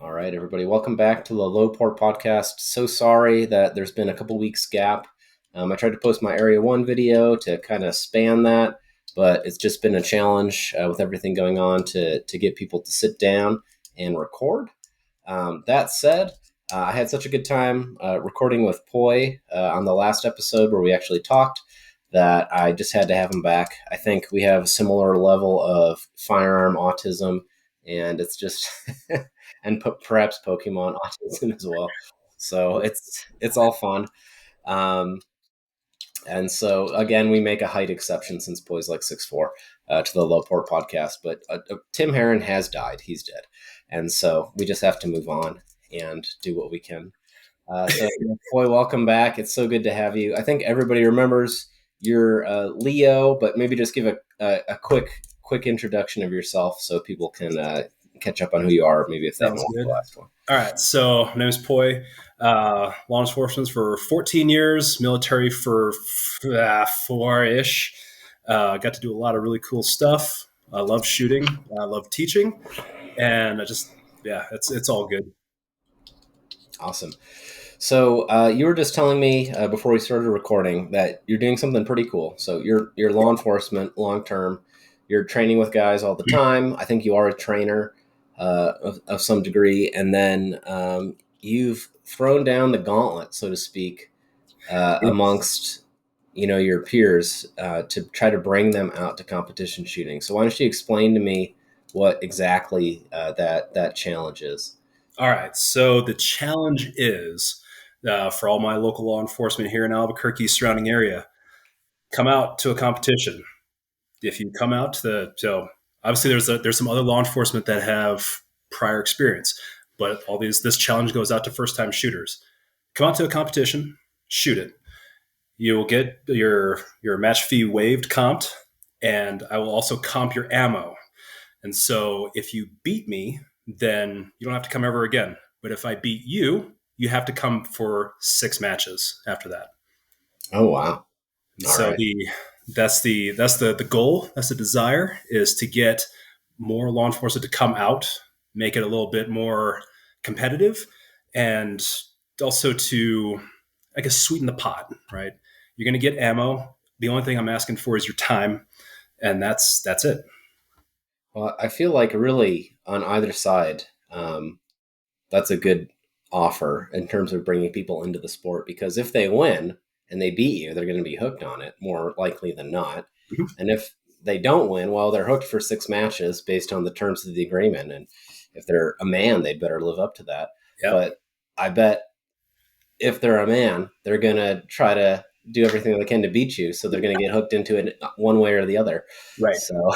All right, everybody, welcome back to the Low Port Podcast. So sorry that there's been a couple weeks gap. I tried to post my Area 1 video to kind of span that, but it's just been a challenge with everything going on to get people to sit down and record. That said, I had such a good time recording with Phoy on the last episode where we actually talked that I just had to have him back. I think we have a similar level of firearm autism, and it's just and perhaps Pokemon autism as well. So it's all fun. Um, and so again, we make a height exception since Boy's like 6'4" to the Low Port podcast. But Tim Heron has died; he's dead, and so we just have to move on and do what we can. So, Boy, welcome back. It's so good to have you. I think everybody remembers you're Leo, but maybe just give a quick introduction of yourself so people can catch up on who you are, maybe if they haven't watched the last one. All right. So, my name is Phoy. Law enforcement for 14 years, military for 4-ish. Got to do a lot of really cool stuff. I love shooting. I love teaching. And it's all good. Awesome. So you were just telling me before we started recording that you're doing something pretty cool. So you're law enforcement long term. You're training with guys all the time. I think you are a trainer of some degree, and then you've thrown down the gauntlet, so to speak, amongst your peers to try to bring them out to competition shooting. So why don't you explain to me what exactly that challenge is? All right. So the challenge is for all my local law enforcement here in Albuquerque surrounding area, come out to a competition. If you come out to so obviously there's some other law enforcement that have prior experience, but this challenge goes out to first time shooters. Come out to a competition, shoot it. You will get your match fee waived, comped, and I will also comp your ammo. And so if you beat me, then you don't have to come ever again. But if I beat you, you have to come for 6 matches after that. Oh wow! So right. That's the goal. That's the desire, is to get more law enforcement to come out, make it a little bit more competitive, and also to, I guess, sweeten the pot. Right? You're going to get ammo. The only thing I'm asking for is your time, and that's it. Well, I feel like really on either side, that's a good offer in terms of bringing people into the sport, because if they win and they beat you, they're going to be hooked on it more likely than not. Mm-hmm. And if they don't win, well, they're hooked for 6 matches based on the terms of the agreement. And if they're a man, they'd better live up to that. Yep. But I bet if they're a man, they're going to try to do everything they can to beat you. So they're going to get hooked into it one way or the other. Right. So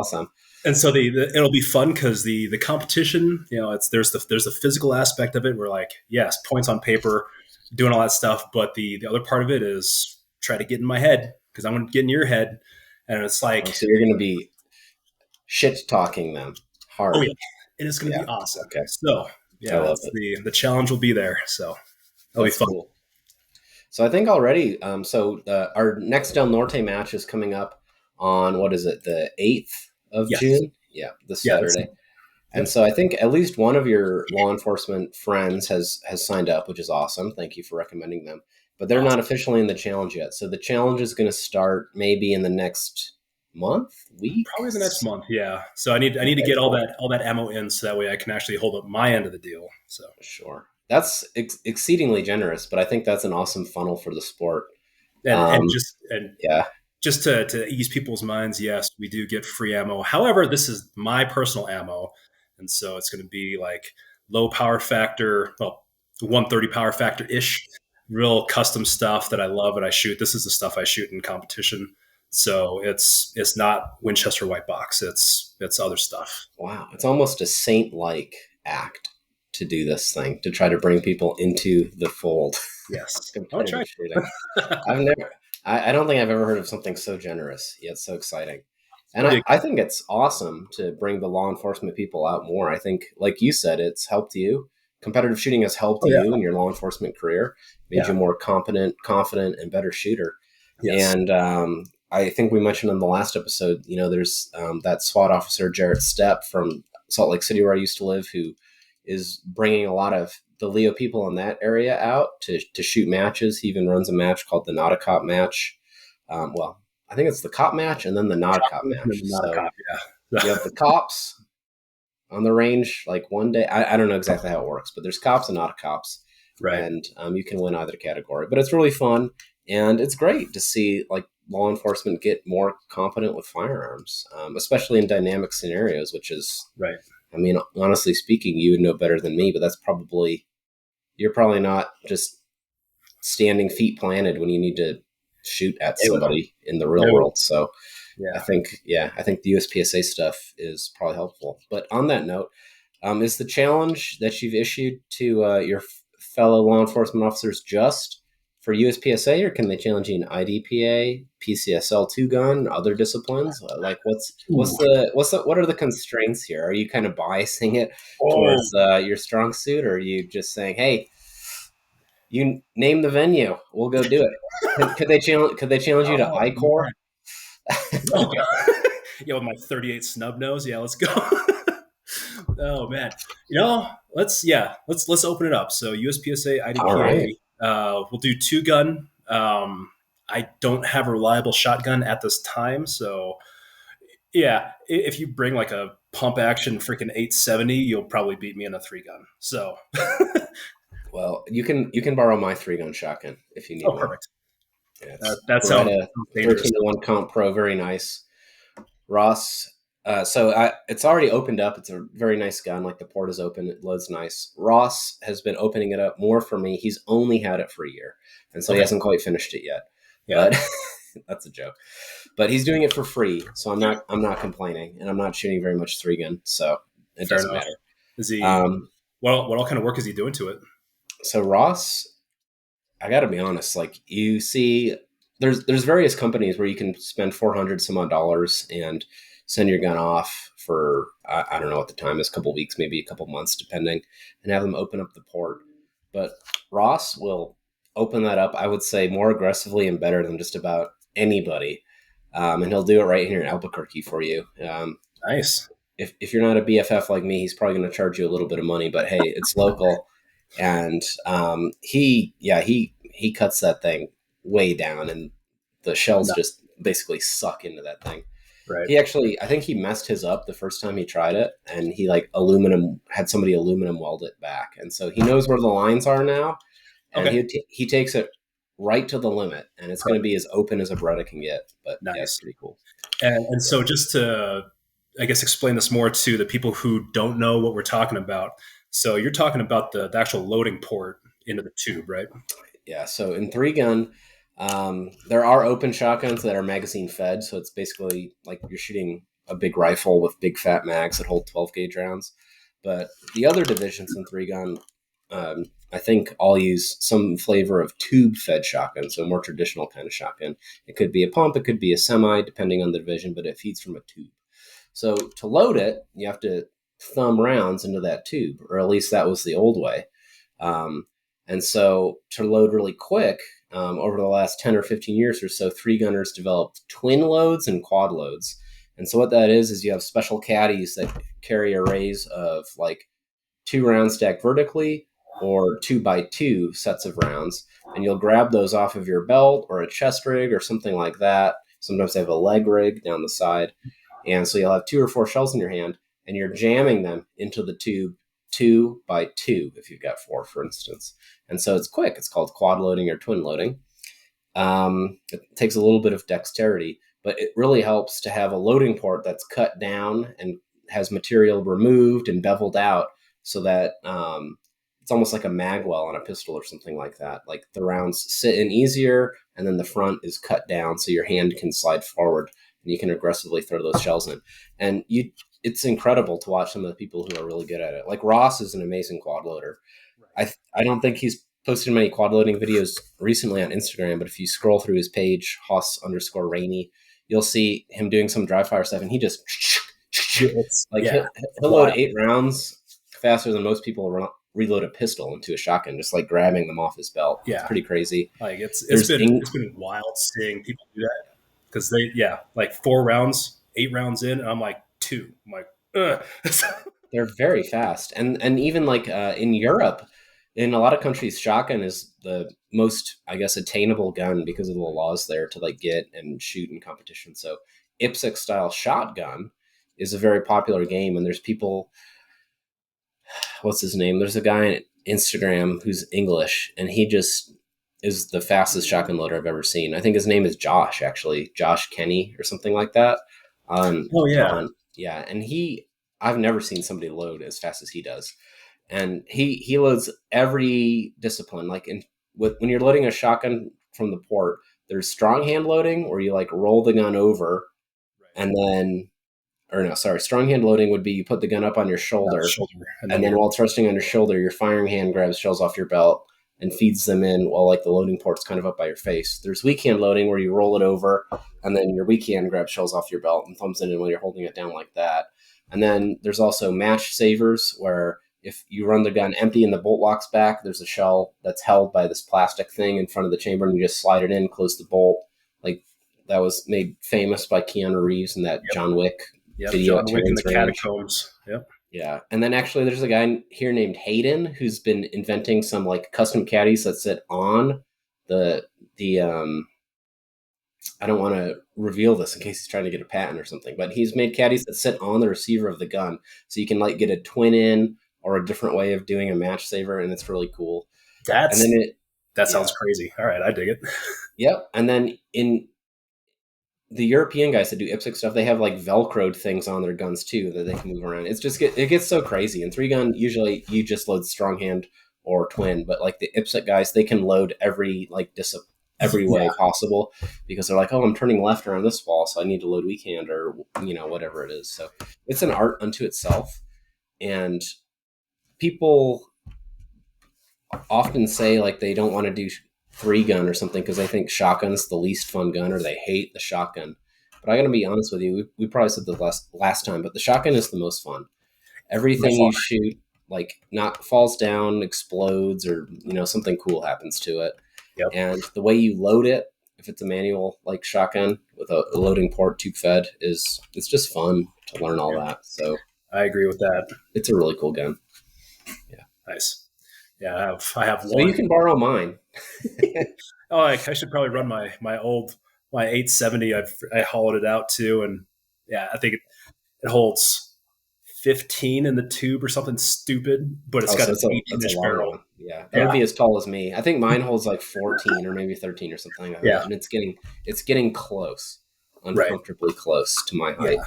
awesome. And so it'll be fun because the competition, there's the physical aspect of it. We're like, yes, points on paper, doing all that stuff. But the other part of it is try to get in my head, because I'm going to get in your head. And it's like, so you're going to be shit talking them hard. Oh yeah. And it's going to be awesome. Okay. So the challenge will be there. So it'll be fun. Cool. So I think already, our next Del Norte match is coming up on, what is it, the 8th of June? Yeah, this Saturday. And so I think at least one of your law enforcement friends has signed up, which is awesome. Thank you for recommending them. But they're not officially in the challenge yet. So the challenge is going to start maybe in the next week? Probably the next month, yeah. So I need to get all that ammo in, so that way I can actually hold up my end of the deal. So sure. That's exceedingly generous, but I think that's an awesome funnel for the sport. Just to ease people's minds, yes, we do get free ammo. However, this is my personal ammo, and so it's going to be like low power factor, 130 power factor ish, real custom stuff that I love and I shoot. This is the stuff I shoot in competition. So it's not Winchester white box. It's other stuff. Wow, it's almost a saint-like act to do this thing, to try to bring people into the fold. Yes. I'll try. I don't think I've ever heard of something so generous yet so exciting. And I think it's awesome to bring the law enforcement people out more. I think, like you said, it's helped you. Competitive shooting has helped you in your law enforcement career, made you a more competent, confident, and better shooter. Yes. And I think we mentioned in the last episode, there's that SWAT officer, Jarrett Stepp from Salt Lake City, where I used to live, who is bringing a lot of the Leo people in that area out to shoot matches. He even runs a match called the Not a Cop match. Well, I think it's the cop match and then the not a cop match. Not a So cop, yeah. you have the cops on the range like one day. I don't know exactly how it works, but there's cops and not a cops. Right. And you can win either category. But it's really fun, and it's great to see like law enforcement get more competent with firearms, especially in dynamic scenarios, which is, right. I mean, honestly speaking, you would know better than me, but you're probably not just standing feet planted when you need to shoot at somebody in the real world. So yeah. I think the USPSA stuff is probably helpful. But on that note, is the challenge that you've issued to your fellow law enforcement officers just for USPSA, or can they challenge you in IDPA, PCSL 2-gun, other disciplines? Like what are the constraints here? Are you kind of biasing it towards your strong suit, or are you just saying, hey, you name the venue, we'll go do it? Could they challenge you to I-Corps? Okay. Yeah, with my 38 snub nose. Yeah, let's go. Oh man, let's open it up. So USPSA IDPA, All right. We'll do 2-gun. I don't have a reliable shotgun at this time, so yeah, if you bring like a pump action freaking 870, you'll probably beat me in a 3-gun. So, well, you can borrow my 3-gun shotgun if you need one. Perfect. Yeah, that sounds dangerous. 13-1 Comp Pro, very nice. Ross, it's already opened up. It's a very nice gun. Like the port is open, it loads nice. Ross has been opening it up more for me. He's only had it for a year, and so he hasn't quite finished it yet. Yeah. But that's a joke. But he's doing it for free, so I'm not complaining, and I'm not shooting very much 3-gun, so it doesn't matter. Is he? What all kind of work is he doing to it? So Ross, I got to be honest. Like you see, there's various companies where you can spend $400 some odd and send your gun off for I don't know what the time is, a couple weeks, maybe a couple months, depending, and have them open up the port. But Ross will open that up, I would say, more aggressively and better than just about anybody. And he'll do it right here in Albuquerque for you. Nice. If you're not a BFF like me, he's probably going to charge you a little bit of money, but hey, it's local. And he cuts that thing way down, and the shells just basically suck into that thing. Right. He actually, I think he messed his up the first time he tried it, and he had somebody aluminum weld it back, and so he knows where the lines are now, and he takes it right to the limit, and it's going to be as open as a Beretta can get. But nice. Yeah, it's pretty cool. And so just to, I guess, explain this more to the people who don't know what we're talking about. So you're talking about the actual loading port into the tube, right? Yeah. So in 3-gun, there are open shotguns that are magazine fed. So it's basically like you're shooting a big rifle with big fat mags that hold 12 gauge rounds. But the other divisions in 3-gun, I think all use some flavor of tube fed shotgun. So a more traditional kind of shotgun. It could be a pump, it could be a semi, depending on the division, but it feeds from a tube. So to load it, you have to thumb rounds into that tube, or at least that was the old way. And so to load really quick, over the last 10 or 15 years or so, 3-gunners developed twin loads and quad loads. And so what that is you have special caddies that carry arrays of like 2 rounds stacked vertically or 2x2 sets of rounds. And you'll grab those off of your belt or a chest rig or something like that. Sometimes they have a leg rig down the side. And so you'll have 2 or 4 shells in your hand, and you're jamming them into the tube 2x2 if you've got 4, for instance. And so it's quick. It's called quad loading or twin loading. It takes a little bit of dexterity, but it really helps to have a loading port that's cut down and has material removed and beveled out so that it's almost like a mag well on a pistol or something like that. Like the rounds sit in easier, and then the front is cut down so your hand can slide forward and you can aggressively throw those shells in. And it's incredible to watch some of the people who are really good at it. Like Ross is an amazing quad loader. Right. I don't think he's posted many quad loading videos recently on Instagram, but if you scroll through his page, Hoss_Rainey, you'll see him doing some dry fire stuff, and he just he'll load 8 rounds faster than most people reload a pistol into a shotgun, just like grabbing them off his belt. Yeah, it's pretty crazy. Like it's been wild seeing people do that, because like 4 rounds, 8 rounds in, and I'm like 2. I'm like, ugh. They're very fast, and even like in Europe, in a lot of countries, shotgun is the most, I guess, attainable gun because of the laws there to like get and shoot in competition. So IPSC style shotgun is a very popular game, and there's people. What's his name? There's a guy on Instagram who's English, and he just is the fastest shotgun loader I've ever seen. I think his name is Josh, actually, Josh Kenny or something like that. Oh yeah, Yeah, and I've never seen somebody load as fast as he does, and he loads every discipline. Like when you're loading a shotgun from the port, there's strong hand loading where you like roll the gun over, right. and then or no, sorry, strong hand loading would be you put the gun up on your shoulder, Shoulder, and and then then you're while it's resting on your shoulder, your firing hand grabs shells off your belt and feeds them in while like the loading port's kind of up by your face. There's weak hand loading where you roll it over, and then your weak hand grabs shells off your belt and thumbs it in while you're holding it down like that. And then there's also match savers where if you run the gun empty and the bolt locks back, there's a shell that's held by this plastic thing in front of the chamber, and you just slide it in, close the bolt. Like that was made famous by Keanu Reeves in that yep, John Wick yep. video John at Wick in the Terrence Range. catacombs. Yep. Yeah. And then actually there's a guy here named Hayden who's been inventing some like custom caddies that sit on the I don't want to reveal this in case he's trying to get a patent or something, but he's made caddies that sit on the receiver of the gun. So you can like get a twin in or a different way of doing a match saver, and it's really cool. And then That's that yeah. sounds crazy. All right, I dig it. Yep. And then in the European guys that do IPSC stuff, they have like Velcroed things on their guns too that they can move around. It gets so crazy. In 3-gun, usually you just load strong hand or twin, but like the IPSC guys, they can load every every way Yeah. possible because they're like, oh, I'm turning left around this wall, so I need to load weak hand or whatever it is. So it's an art unto itself, and people often say like they don't want to do 3-gun or something because they think shotgun's the least fun gun or they hate the shotgun. But I gotta be honest with you, we probably said the last time, but the shotgun is the most fun. By Everything far. you shoot like not falls down, explodes, or something cool happens to it. Yep. And the way you load it, if it's a manual like shotgun with a loading port tube fed, it's just fun to learn all that. So I agree with that. it's a really cool gun. Yeah. Nice. Yeah, I have So you one. can borrow mine. Oh, I should probably run my 870. I hollowed it out too, and yeah, I think it holds 15 in the tube or something stupid, but it's Oh, got so an it's a 18-inch longer barrel. one. Yeah, that would Yeah, be as tall as me. I think mine holds like 14 or maybe 13 or something like that, yeah, and it's getting close, right. uncomfortably close to my Yeah, height.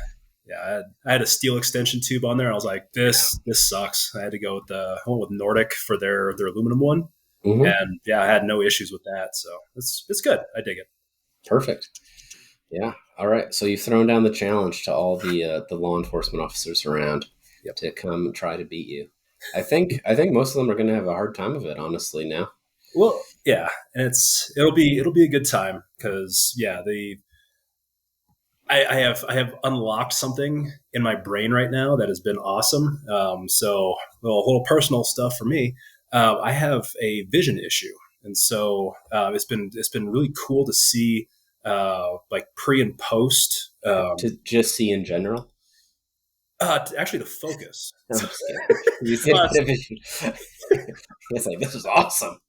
yeah. I had a steel extension tube on there. I was like, this sucks. I had to go with I went with Nordic for their aluminum one, Hmm. and yeah, I had no issues with that. So it's good. I dig it. Perfect. Yeah. All right. So you've thrown down the challenge to all the law enforcement officers around Yep. to come and try to beat you. I think most of them are going to have a hard time of it, honestly. Now. Well, yeah, and it'll be a good time because yeah, I have unlocked something in my brain right now that has been awesome. So a little personal stuff for me. I have a vision issue, and so it's been really cool to see like pre and post. To just see in general. Actually, to focus. I'm So, just kidding. You did uh, get a vision. It's like this is awesome.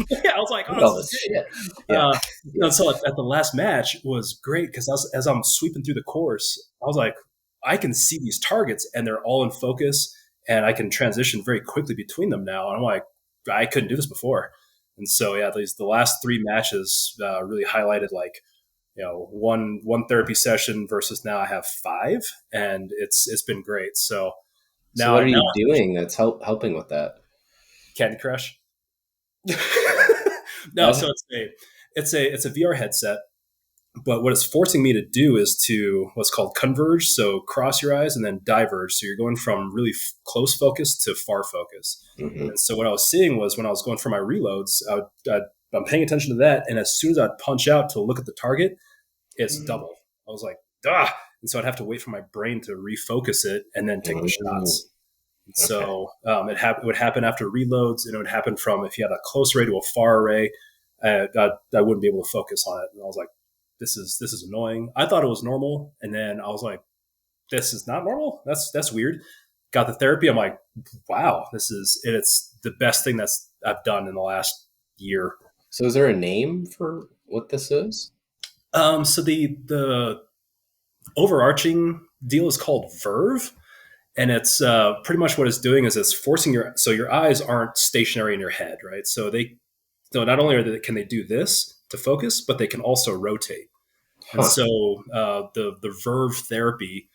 yeah, I was like, oh, Look at all this is this great. shit. Yeah. Yeah. And so at the last match was great because as I'm sweeping through the course, I was like, I can see these targets and they're all in focus, and I can transition very quickly between them now. And I'm like, I couldn't do this before. And so yeah, the last three matches really highlighted like one therapy session versus now I have five, and it's been great. So So what now are now you doing that's helping with that? Candy Crush. No, so That it's a VR headset. But what it's forcing me to do is to what's called converge, so cross your eyes and then diverge. So you're going from really close focus to far focus. hmm And so what I was seeing was when I was going for my reloads, I'm paying attention to that, and as soon as I'd punch out to look at the target, it's double. I was like, ah, and so I'd have to wait for my brain to refocus it and then take the shots. And Okay. so it would happen after reloads, and it would happen from if you had a close array to a far array. I wouldn't be able to focus on it, and I was like, this is annoying. I thought it was normal, and then I was like, this is not normal. That's weird. got the therapy, I'm like, wow, it's the best thing I've done in the last year. So is there a name for what this is? So the overarching deal is called Verve, and it's pretty much what it's doing is it's forcing your eyes aren't stationary in your head, right? So not only can they do this to focus, but they can also rotate. And Huh. so the Verve therapy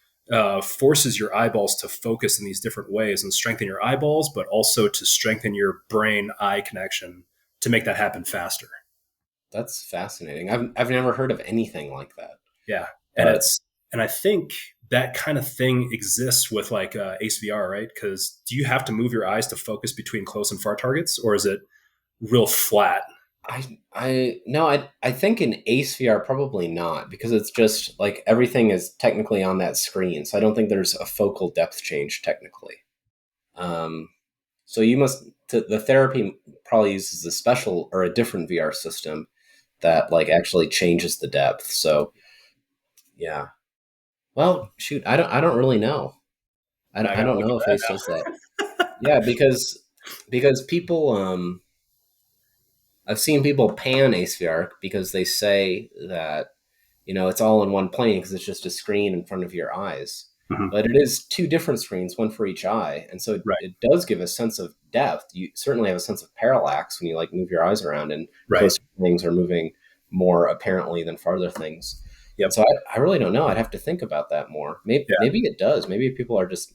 forces your eyeballs to focus in these different ways and strengthen your eyeballs, but also to strengthen your brain eye connection to make that happen faster. That's fascinating. I've never heard of anything like that. Yeah, and But I think that kind of thing exists with like ACVR, right? Because do you have to move your eyes to focus between close and far targets, or is it real flat? I no, I think in Ace VR probably not, because it's just like everything is technically on that screen. So I don't think there's a focal depth change technically. Um, so you must the therapy probably uses a special or a different VR system that like actually changes the depth. So yeah. Well, shoot, I don't really know. I I gotta don't look know if at Ace does that. that Yeah, because people I've seen people pan ACVR because they say that it's all in one plane because it's just a screen in front of your eyes. now. But it is two different screens, one for each eye, and so Right, it does give a sense of depth. You certainly have a sense of parallax when you like move your eyes around, and right. closer things are moving more apparently than farther things. And Yep. so I really don't know. I'd have to think about that more. Maybe it does. Maybe people are just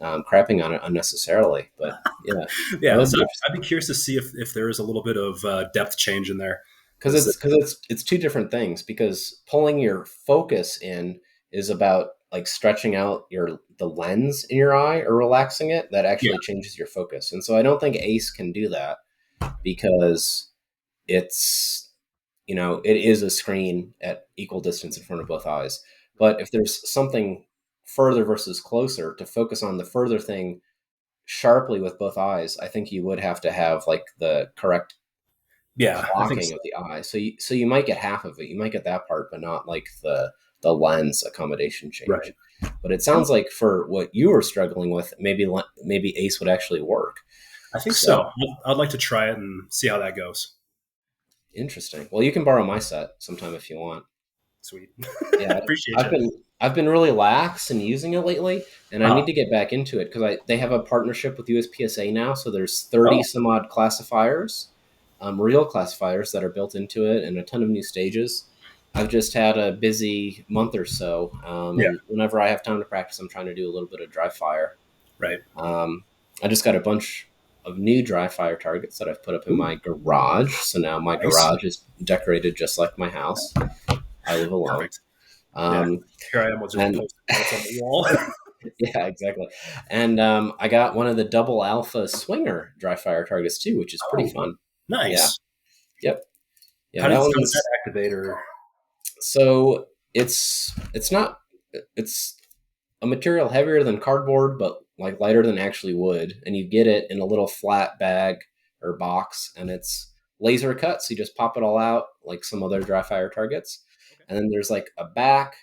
crapping on it unnecessarily. But yeah, that Yeah. would So be I'd be curious to see if there is a little bit of depth change in there. because it's two different things. Because pulling your focus in is about like stretching out the lens in your eye or relaxing it. That Yeah. actually changes your focus. And so I don't think Ace can do that because it's it is a screen at equal distance in front of both eyes. But if there's something further versus closer, to focus on the further thing sharply with both eyes, I think you would have to have like the correct Yeah. I think blocking so. of the eye. So you might get half of it. You might get that part, but not like the lens accommodation change. Right. But it sounds like for what you were struggling with, maybe Ace would actually work. I think So so. I'd like to try it and see how that goes. interesting. Well, you can borrow my set sometime if you want. Sweet. Yeah, Appreciate I've you. been I've been really lax in using it lately, and I Uh, need to get back into it because they have a partnership with USPSA now. So there's 30 oh, some odd classifiers, real classifiers that are built into it, and a ton of new stages. I've just had a busy month or so, yeah. and whenever I have time to practice, I'm trying to do a little bit of dry fire. Right. Um, I just got a bunch of new dry fire targets that I've put up in Ooh, my garage. So now my nice. garage is decorated just like my house. I live alone. Perfect. Yeah. Um, Here I am with just and post notes on the wall. yeah, exactly. And I got one of the double alpha swinger dry fire targets too, which is pretty Oh, fun. Yeah. nice. Yep. Yeah. How That does that one's activate or? so it's not it's a material heavier than cardboard, but like lighter than actually wood. And you get it in a little flat bag or box, and it's laser cut. So you just pop it all out like some other dry fire targets. Okay. And then there's like a back,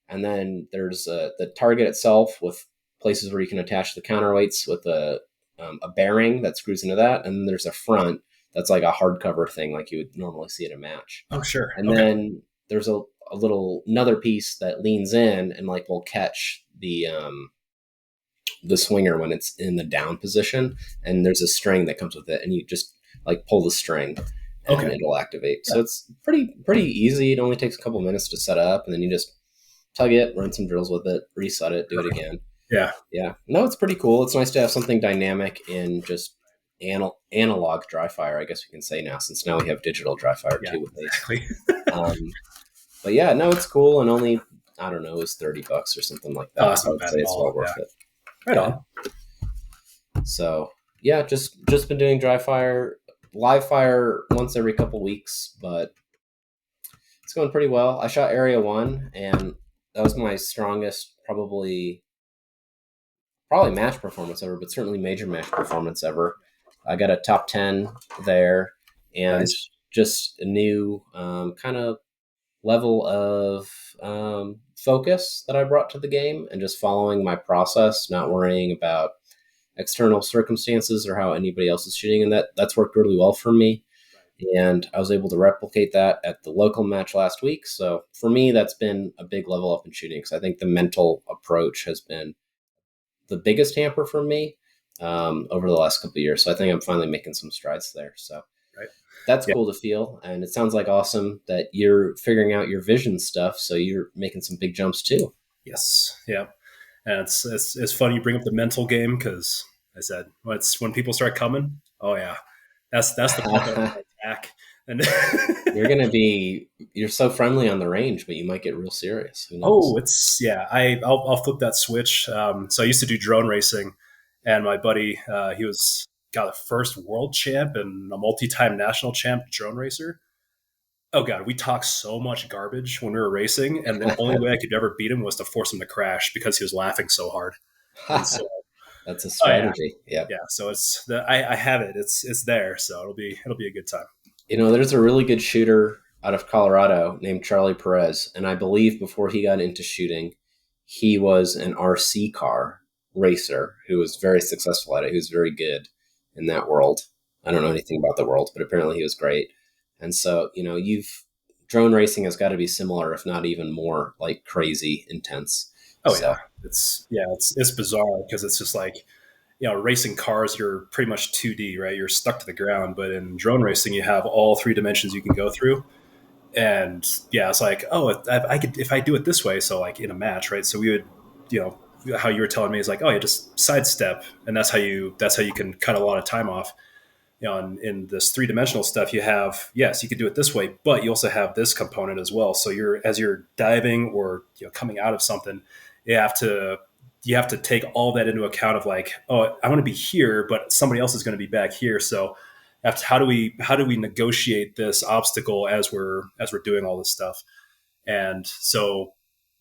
and then there's the target itself with places where you can attach the counterweights with a bearing that screws into that. And then there's a front that's like a hardcover thing, like you would normally see at a match. Oh, sure. And Okay. then there's a little another piece that leans in and like will catch the swinger when it's in the down position, and there's a string that comes with it, and you just like pull the string and Okay. it'll activate. Yeah. So it's pretty easy. It only takes a couple minutes to set up, and then you just tug it, run some drills with it, reset it, do it Perfect. again. Yeah. Yeah, no, it's pretty cool. It's nice to have something dynamic in just analog dry fire, I guess we can say now, since now we have digital dry fire Yeah. too with Ace. Exactly. Um, but yeah, no, it's cool, and only I don't know, it was $30 or something like Oh, that. that's So I not would bad say at it's well all. Yeah. worth it. Right Yeah. on. So yeah, just been doing dry fire, live fire once every couple weeks, but it's going pretty well. I shot area one, and that was my strongest, probably match performance ever, but certainly major match performance ever. I got a top 10 there, and Nice. just a new kind of level of focus that I brought to the game and just following my process, not worrying about external circumstances or how anybody else is shooting. And that's worked really well for me. And I was able to replicate that at the local match last week. So for me, that's been a big level up in shooting because I think the mental approach has been the biggest hamper for me over the last couple of years. So I think I'm finally making some strides there. So Right. that's Yeah. cool to feel. And it sounds like awesome that you're figuring out your vision stuff. So you're making some big jumps too. Yes. Yeah. And it's funny you bring up the mental game because I said when people start coming, oh yeah, that's the part that I want to attack. And You're so friendly on the range, but you might get real serious. Who knows? oh, it's yeah. I'll flip that switch. So I used to do drone racing, and my buddy he was got a first world champ and a multi-time national champ drone racer. Oh god, we talked so much garbage when we were racing, and the only way I could ever beat him was to force him to crash because he was laughing so hard. And so, That's a oh yeah, strategy. Yep. yeah. So I have it. It's there. So it'll be a good time. There's a really good shooter out of Colorado named Charlie Perez. And I believe before he got into shooting, he was an RC car racer who was very successful at it. He was very good in that world. I don't know anything about the world, but apparently he was great. And so, drone racing has got to be similar, if not even more like crazy intense. Oh So, yeah, it's bizarre because it's just like racing cars, you're pretty much 2D, right? You're stuck to the ground. But in drone racing, you have all three dimensions you can go through. And yeah, it's like, oh, I could if I do it this way. So like in a match, right? So we would, you know, how you were telling me is like, oh, you just sidestep, and that's how you can cut a lot of time off. In this three-dimensional stuff, you have yes, you could do it this way, but you also have this component as well. So as you're diving or coming out of something, you have to you have to take all that into account of like, oh, I want to be here, but somebody else is going to be back here. So how do we negotiate this obstacle as we're doing all this stuff? And so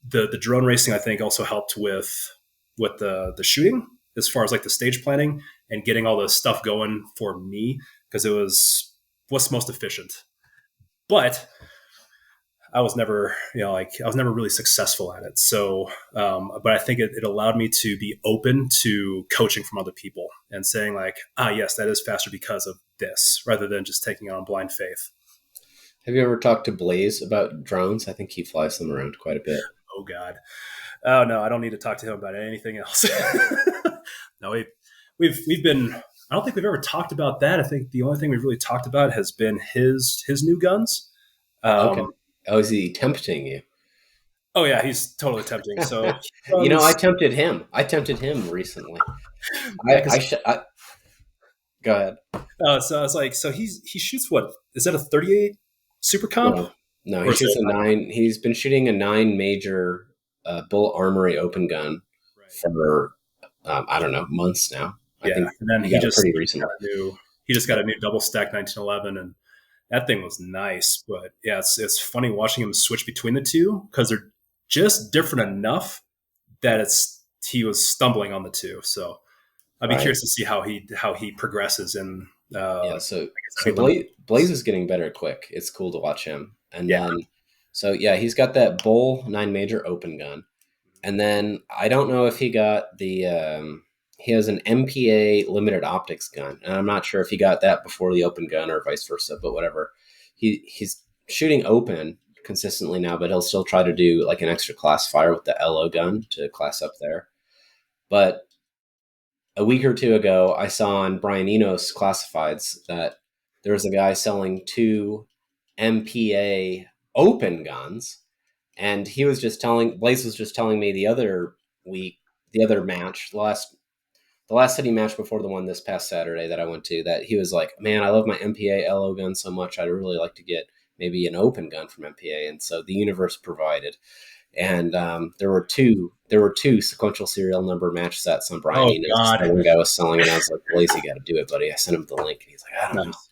the drone racing I think also helped with the shooting as far as like the stage planning and getting all the stuff going for me because it was what's most efficient. But I was never, I was never really successful at it. So, but I think it allowed me to be open to coaching from other people and saying like, yes, that is faster because of this, rather than just taking it on blind faith. have you ever talked to Blaze about drones? I think he flies them around quite a bit. Oh God. Oh no, I don't need to talk to him about anything else. No, we've been. I don't think we've ever talked about that. I think the only thing we've really talked about has been his new guns. Okay. Um, Oh, is he tempting you? oh yeah, he's totally tempting. So I guns, tempted him. I tempted him recently. yeah, I because should. Go ahead. so it's like he shoots what is that a 38 super comp No, no, he or is shoots it a nine. He's been shooting a nine major Bull Armory open gun right? for I don't know, months now. I Yeah, think and then he he got it just pretty got recently. a new he just got a new double stack 1911 and that thing was nice. But yeah, it's funny watching him switch between the two because they're just different enough that he was stumbling on the two. So I'd be Right. curious to see how he progresses in Yeah. I So guess so any limited. Blaze is getting better quick. It's cool to watch him. And Yeah, then so yeah, he's got that Bull nine major open gun. And then I don't know if he got he has an MPA limited optics gun, and I'm not sure if he got that before the open gun or vice versa. But whatever, he's shooting open consistently now, but he'll still try to do like an extra class fire with the LO gun to class up there. But a week or two ago, I saw on Brian Enos classifieds that there was a guy selling two MPA open guns, and he was just telling Blaze was just telling me the other week, the other match, the last city match before the one this past Saturday that I went to, that he was like, "Man, I love my MPA LO gun so much. I'd really like to get maybe an open gun from MPA." And so the universe provided, and there were two sequential serial number match sets on Brian oh Enos. The God, one guy was selling, and I was like, "Blaze, you got to do it, buddy." I sent him the link, and he's like, "I don't know." nice.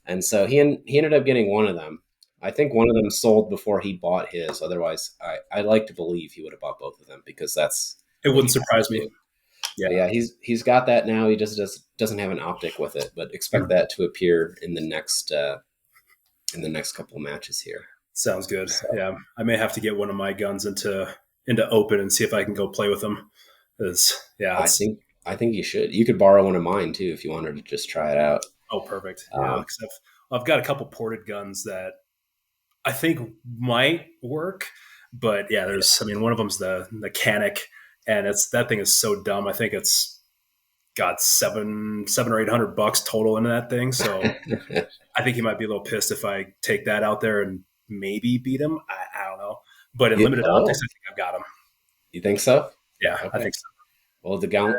And so he ended up getting one of them. I think one of them sold before he bought his. Otherwise, I like to believe he would have bought both of them because that's It what wouldn't he wants surprise to me. do. Yeah, But yeah, he's got that now. He just doesn't have an optic with it, but expect that to appear in the next couple of matches here. Sounds good. So Yeah, I may have to get one of my guns into open and see if I can go play with them. Because yeah, I it's think I think you should. You could borrow one of mine too if you wanted to just try it out. oh perfect. Yeah, Um, because I've got a couple ported guns that I think might work, but yeah, there's I mean one of them's the mechanic, and it's that thing is so dumb. I think it's got seven or $800 total into that thing. So I think he might be a little pissed if I take that out there and maybe beat him. I don't know. But in limited optics, oh, I think I've got him. you think so? Yeah, I Okay. think so. Well, the gaunt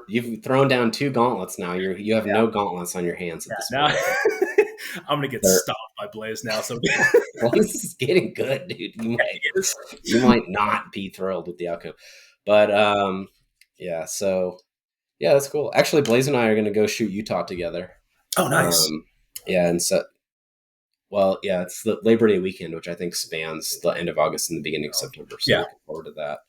you've thrown down two gauntlets now. You have no gauntlets on your hands at this Now point. I'm gonna get They're, stopped by Blaze now. So Blaze is getting good, dude. yeah, You might not be thrilled with the outcome, but yeah. So yeah, that's cool. Actually, Blaze and I are going to go shoot Utah together. oh, nice. Um, yeah, and so well, yeah, it's the Labor Day weekend, which I think spans the end of August and the beginning of September. So Yeah, looking forward to that.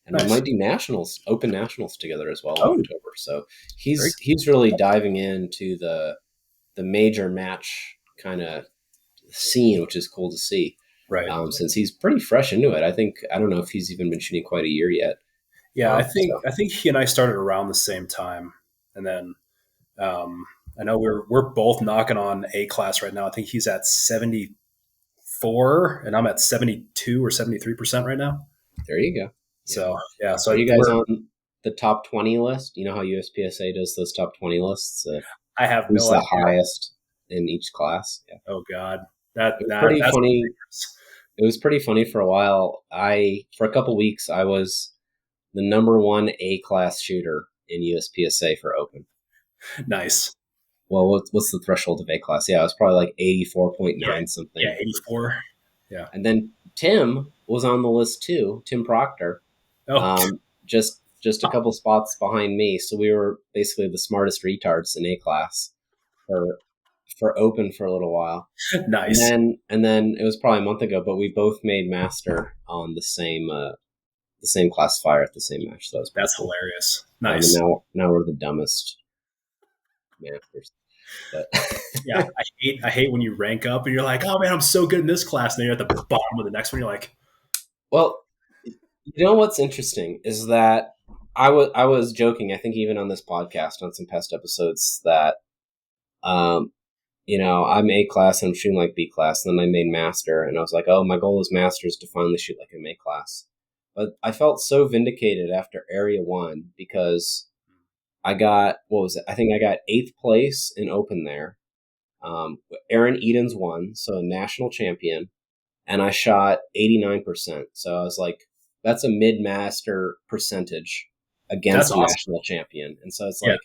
And we nice. might do nationals, open nationals together as well in Oh, October. So very he's really diving into the major match kind of scene, which is cool to see. right. Since he's pretty fresh into it. I don't know if he's even been shooting quite a year yet. Yeah, So I think he and I started around the same time, and then I know we're both knocking on A class right now. I think he's at 74, and I'm at 72 or 73% right now. there you go. Yeah. So yeah, Are so you guys we're on the top 20 list? You know how USPSA does those top 20 lists? I have Who's no the idea. highest in each class? Yeah. Oh God, It was pretty that's funny. It was pretty funny for a while. For a couple weeks, I was the number one A class shooter in USPSA for open. nice. Well, what's the threshold of A class? Yeah, it was probably like Yeah, 84.9 yeah, something. 84. Yeah. And then Tim was on the list too, Tim Proctor, Oh, just a couple spots behind me. So we were basically the smartest retards in A class for open for a little while. nice. And then it was probably a month ago, but we both made master on the same classifier at the same match. So that was pretty That's cool. hilarious. And Nice. now we're the dumbest masters. But Yeah, I hate when you rank up and you're like, oh man, I'm so good in this class, and then you're at the bottom of the next one. You're like, well, you know what's interesting is that I was joking. I think even on this podcast on some past episodes that um, I'm A class and I'm shooting like B class. And then I made master and I was like, oh, my goal is master is to finally shoot like I'm A class. But I felt so vindicated after area one because I got, what was it? I think I got 8th place in open there. Aaron Edens won, so a national champion. And I shot 89%. So I was like, that's a mid-master percentage that's against a awesome. national champion. And so it's Yeah,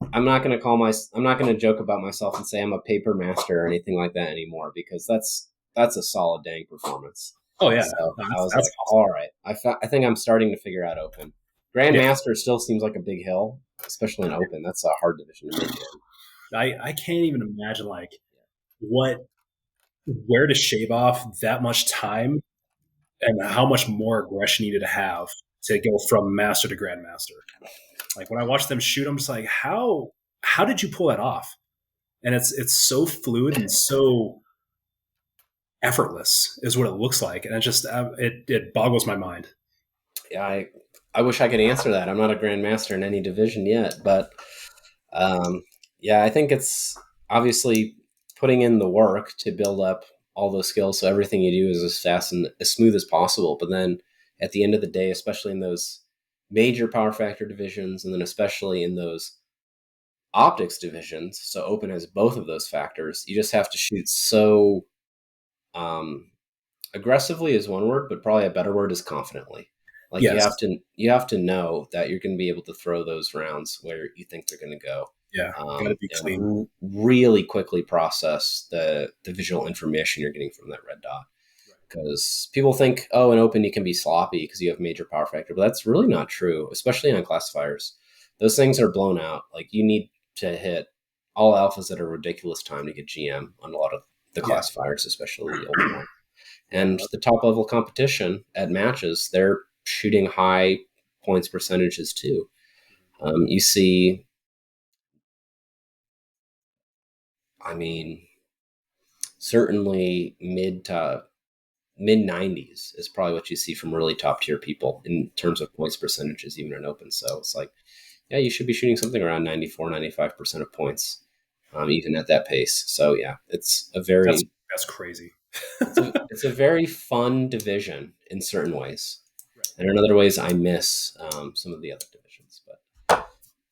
like, I'm not going to joke about myself and say I'm a paper master or anything like that anymore because that's a solid dang performance. oh yeah, So no, I was that's like, all right, I think I'm starting to figure out open. yeah. Grandmaster still seems like a big hill, especially in open. That's a hard division to make it. I can't even imagine like what where to shave off that much time and how much more aggression you need to have to go from master to grandmaster. Like when I watch them shoot, I'm just like, how did you pull that off? And it's so fluid and so effortless is what it looks like, and it just it boggles my mind. Yeah, I wish I could answer that. I'm not a grandmaster in any division yet, but yeah, I think it's obviously putting in the work to build up all those skills. So everything you do is as fast and as smooth as possible. But then at the end of the day, especially in those major power factor divisions, and then especially in those optics divisions, so open has both of those factors. You just have to shoot so um, aggressively is one word, but probably a better word is confidently. Like Yes, you have to know that you're going to be able to throw those rounds where you think they're going to go, yeah, got to be clean. really quickly process the visual information you're getting from that red dot. Because people think, oh, in open you can be sloppy because you have major power factor, but that's really not true, especially on classifiers. Those things are blown out. Like you need to hit all alphas at a ridiculous time to get GM on a lot of the Yeah, classifiers, especially the open one. yeah, And the top level competition at matches, they're shooting high points percentages too. You see, I mean, certainly mid 90s is probably what you see from really top tier people in terms of points percentages, even in open. So it's like, yeah, you should be shooting something around 94, 95% of points, even at that pace. So yeah, That's crazy. it's a very fun division in certain ways, Right. and in other ways, I miss some of the other divisions. But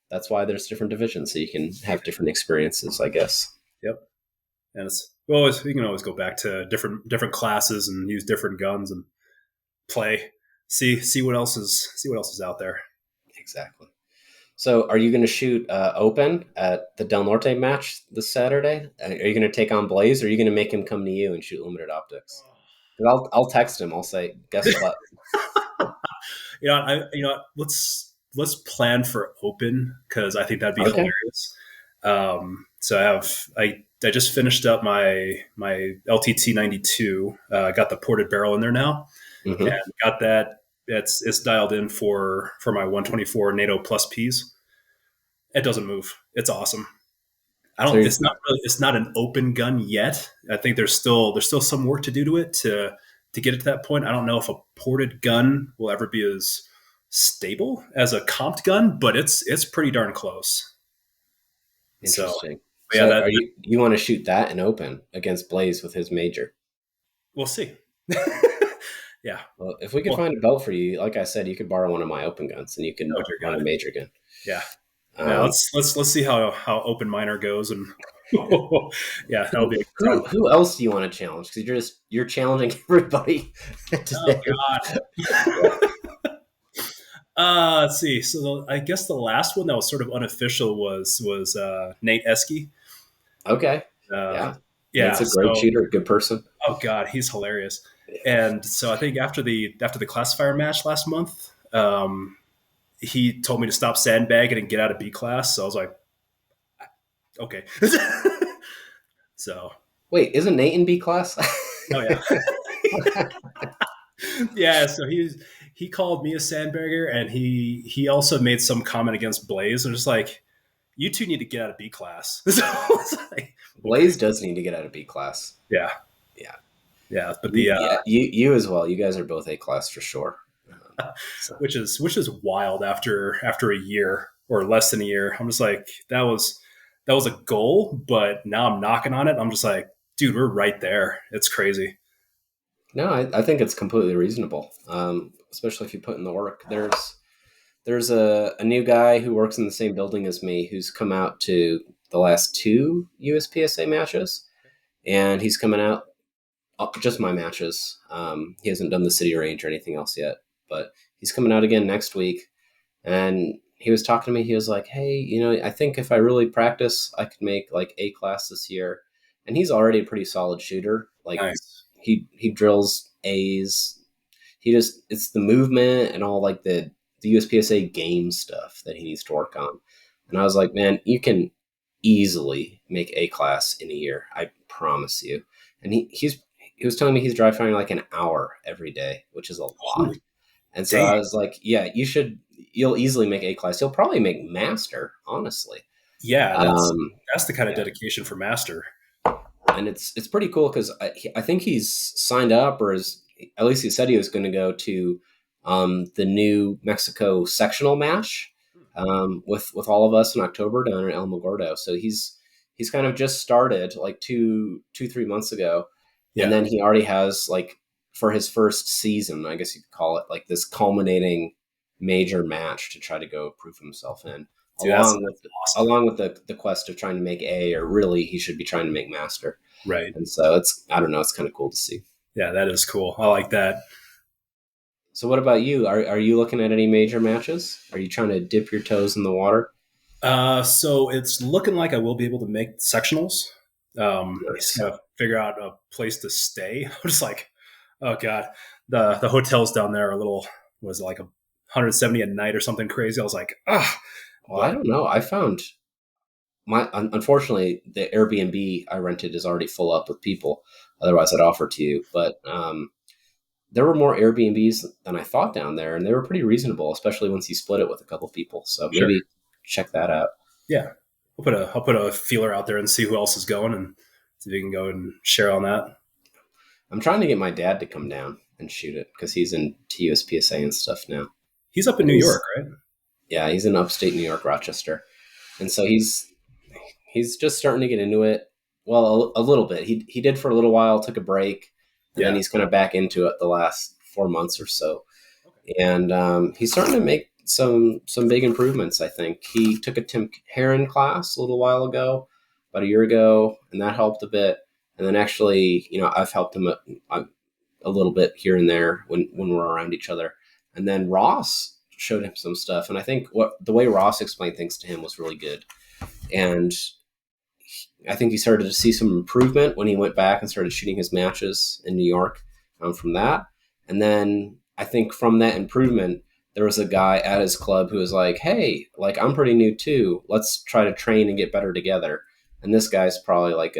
that's why there's different divisions, so you can have different experiences, I guess. Yep. And you can always go back to different classes and use different guns and play, see what else is out there. Exactly. So, are you going to shoot open at the Del Norte match this Saturday? Are you going to take on Blaze, or are you going to make him come to you and shoot limited optics? 'Cause I'll text him. I'll say, guess what? Let's plan for open because I think that'd be Okay. hilarious. So I just finished up my LTT 92. Got the ported barrel in there now, Mm-hmm. and got that. It's dialed in for my 124 NATO plus Ps. It doesn't move. It's awesome. I So, don't. It's not an open gun yet. I think there's still some work to do to it to get it to that point. I don't know if a ported gun will ever be as stable as a comped gun, but it's pretty darn close. So interesting. yeah, So, you want to shoot that in open against Blaze with his major? we'll see. Yeah. Well, if we could Well, find a belt for you, like I said, you could borrow one of my open guns, and you can oh dear run a God. major gun. Yeah. Yeah. Um, Let's see how open minor goes, and yeah, that'll who, be who fun. who else do you want to challenge? Because you're challenging everybody Oh today. God. Yeah. Let's see. So I guess the last one that was sort of unofficial was Nate Esky. Okay. Uh, Yeah. yeah. Nate's a great So shooter, good person. oh God, he's hilarious. And so I think after the classifier match last month, he told me to stop sandbagging and get out of B class. So I was like, okay. So Wait, isn't Nate in B class? oh yeah, yeah. So he called me a sandbagger, and he also made some comment against Blaze. I'm just like, you two need to get out of B class. So it's like, okay, Blaze does need to get out of B class. yeah, Yeah. yeah. But Yeah, you as well. You guys are both A class for sure. So. which is wild after a year or less than a year. I'm just like, that was a goal, but now I'm knocking on it. I'm just like, dude, we're right there. It's crazy. No, I think it's completely reasonable, especially if you put in the work. There's a new guy who works in the same building as me who's come out to the last two USPSA matches, and he's coming out just my matches. He hasn't done the city range or anything else yet, but he's coming out again next week. And he was talking to me. He was like, "Hey, I think if I really practice, I could make like A class this year." And he's already a pretty solid shooter. Like Nice. he drills A's. It's the movement and all like the USPSA game stuff that he needs to work on. And I was like, man, you can easily make A class in a year. I promise you. And he was telling me he's dry firing like an hour every day, which is a lot. Holy And so dang. I was like, yeah, you'll easily make A class. You'll probably make master, honestly. Yeah, Um, that's the kind of yeah. dedication for master. And it's pretty cool because I think he's signed up, or is at least he said he was going to go to the new Mexico sectional match with all of us in October down in El Mogordo. So he's kind of just started like 3 months ago, and Yeah. then he already has like for his first season, I guess you could call it, like this culminating major match to try to go prove himself in, Dude, that's along with awesome. along with the quest of trying to make A, or really he should be trying to make master. Right. And so I don't know, it's kind of cool to see. Yeah, that is cool. I like that. So what about you? Are you looking at any major matches? Are you trying to dip your toes in the water? So it's looking like I will be able to make sectionals. Just Nice. gotta figure out a place to stay. I'm just like, oh god, the hotels down there are a little, was it like 170 a night or something crazy. I was like, ah, Well, I but don't know. I found unfortunately the Airbnb I rented is already full up with people. Otherwise, I'd offer to you. But there were more Airbnbs than I thought down there, and they were pretty reasonable, especially once you split it with a couple people. So sure, maybe check that out. yeah, I'll put a feeler out there and see who else is going, and So you can go and share on that. I'm trying to get my dad to come down and shoot it because he's in TUSPSA and stuff now. He's up in And New York, right? Yeah, he's in upstate New York, Rochester, and so he's just starting to get into it. Well, a little bit. He did for a little while, took a break, and then he's kind of back into it the last 4 months or so. And he's starting to make some big improvements. I think he took a Tim Heron class a little while ago, about a year ago, and that helped a bit. And then actually, I've helped him a little bit here and there when we're around each other. And then Ross showed him some stuff, and I think the way Ross explained things to him was really good. And I think he started to see some improvement when he went back and started shooting his matches in New York from that. And then I think from that improvement, there was a guy at his club who was like, hey, like, I'm pretty new too. Let's try to train and get better together. And this guy's probably like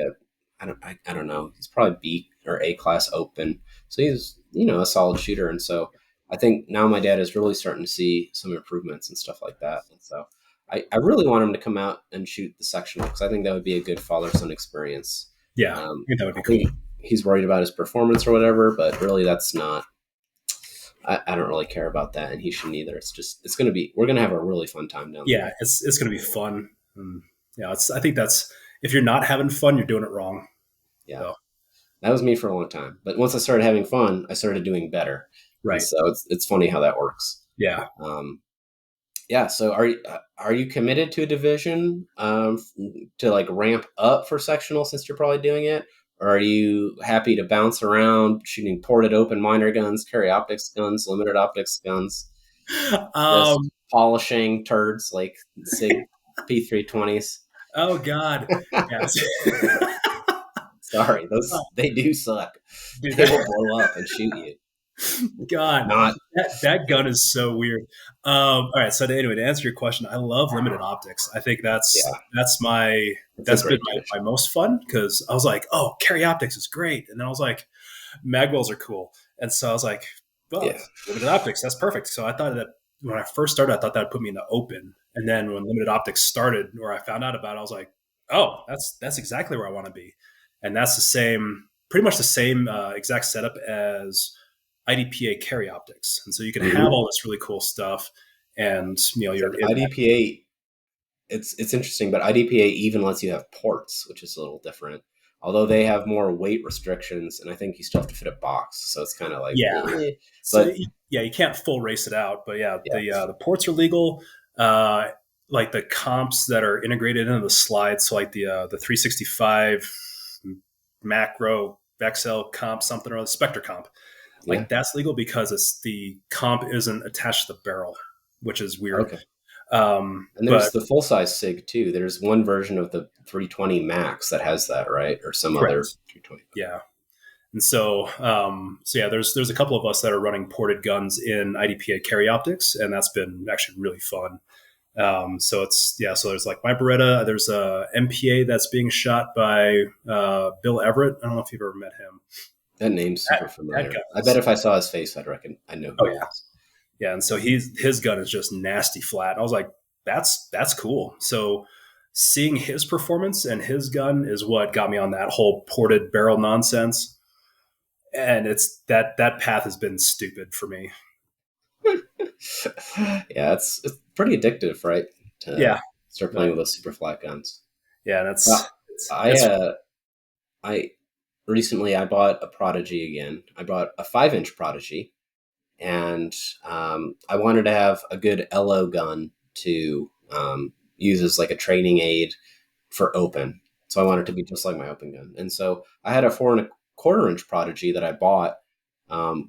I don't know. He's probably B or A class open. So he's, a solid shooter. And so I think now my dad is really starting to see some improvements and stuff like that. And so I really want him to come out and shoot the sectional because I think that would be a good father-son experience. Yeah, I think that would be cool. He's worried about his performance or whatever, but really that's not, I don't really care about that, and he shouldn't either. We're going to have a really fun time down there. Yeah, it's going to be fun. I think if you're not having fun, you're doing it wrong. Yeah. So. That was me for a long time. But once I started having fun, I started doing better. Right. And so it's funny how that works. Yeah. Yeah. So are you committed to a division to like ramp up for sectional since you're probably doing it? Or are you happy to bounce around shooting ported open minor guns, carry optics guns, limited optics guns, just polishing turds like SIG P320s? Oh God. Yes. Sorry, they do suck. Dude, they will blow up and shoot you. God, that gun is so weird. All right, so to answer your question, I love limited optics. I think that's been my most fun because I was like, oh, carry optics is great, and then I was like, magwells are cool, and so I was like, well, limited optics, that's perfect. So I thought that when I first started, I thought that would put me in the open, and then when limited optics started, or I found out about it, I was like, oh, that's exactly where I want to be, and that's pretty much the same exact setup as IDPA carry optics, and so you can have all this really cool stuff. And your IDPA, it's interesting, but IDPA even lets you have ports, which is a little different. Although they have more weight restrictions, and I think you still have to fit a box, so it's kind of like you can't full race it out. But the ports are legal. Like the comps that are integrated into the slides, so like the 365 macro Vexel comp something or the Spectre comp. Like that's legal because the comp isn't attached to the barrel, which is weird. Okay. And there's the full size SIG too. There's one version of the 320 Max that has that, right? Or some other 320. Yeah. And so there's a couple of us that are running ported guns in IDPA carry optics, and that's been actually really fun. So there's like my Beretta, there's a MPA that's being shot by Bill Everett. I don't know if you've ever met him. That name's super familiar. I bet if I saw his face, I'd reckon I know who he is. Yeah, and so his gun is just nasty flat. I was like, that's cool. So seeing his performance and his gun is what got me on that whole ported barrel nonsense. And it's that path has been stupid for me. Yeah, it's pretty addictive, right? Start playing with those super flat guns. Yeah, that's recently I bought a Prodigy again. I bought a 5-inch Prodigy, and I wanted to have a good LO gun to use as like a training aid for open. So I wanted it to be just like my open gun. And so I had a 4.25-inch Prodigy that I bought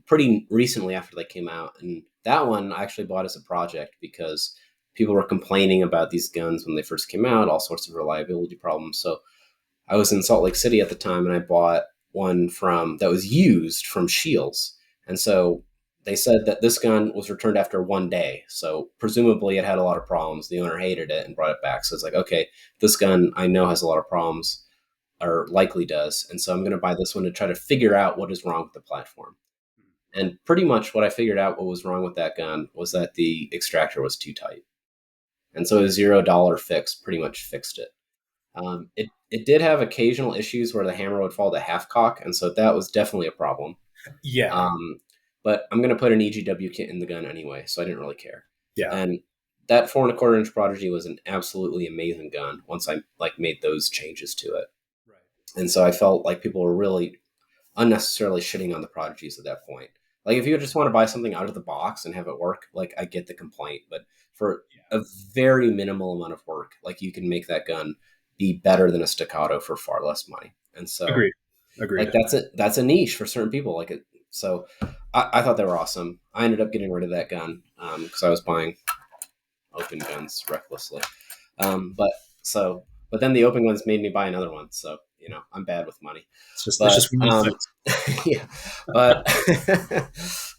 pretty recently after they came out. And that one I actually bought as a project because people were complaining about these guns when they first came out, all sorts of reliability problems. So I was in Salt Lake City at the time, and I bought one that was used from Shields. And so they said that this gun was returned after 1 day. So presumably it had a lot of problems. The owner hated it and brought it back. So it's like, okay, this gun I know has a lot of problems, or likely does. And so I'm going to buy this one to try to figure out what is wrong with the platform. And pretty much what I figured out what was wrong with that gun was that the extractor was too tight. And so a $0 fix pretty much fixed it. it did have occasional issues where the hammer would fall to half cock, and so that was definitely a problem. Yeah. But I'm going to put an EGW kit in the gun anyway, so I didn't really care. Yeah. And that 4.25-inch Prodigy was an absolutely amazing gun once I like made those changes to it. Right. And so I felt like people were really unnecessarily shitting on the Prodigies at that point. Like if you just want to buy something out of the box and have it work, like I get the complaint, but for Yeah. a very minimal amount of work, like you can make that gun be better than a staccato for far less money. And so Agreed. Agreed. like that's a niche for certain people. Like it, so I thought they were awesome. I ended up getting rid of that gun because I was buying open guns recklessly. But so but then the open guns made me buy another one. So you know I'm bad with money. It's But just one of those things. yeah, but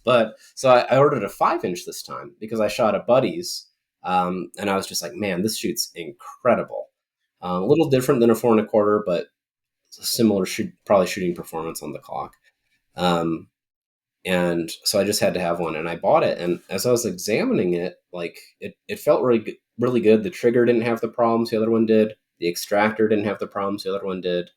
but so I ordered a 5-inch this time because I shot a buddy's, and I was just like, man, this shoots incredible. A little different than a 4.25, but similar probably shooting performance on the clock. Um, and so I just had to have one, and I bought it. And as I was examining it, like it felt really good. The trigger didn't have the problems the other one did. The extractor didn't have the problems the other one did.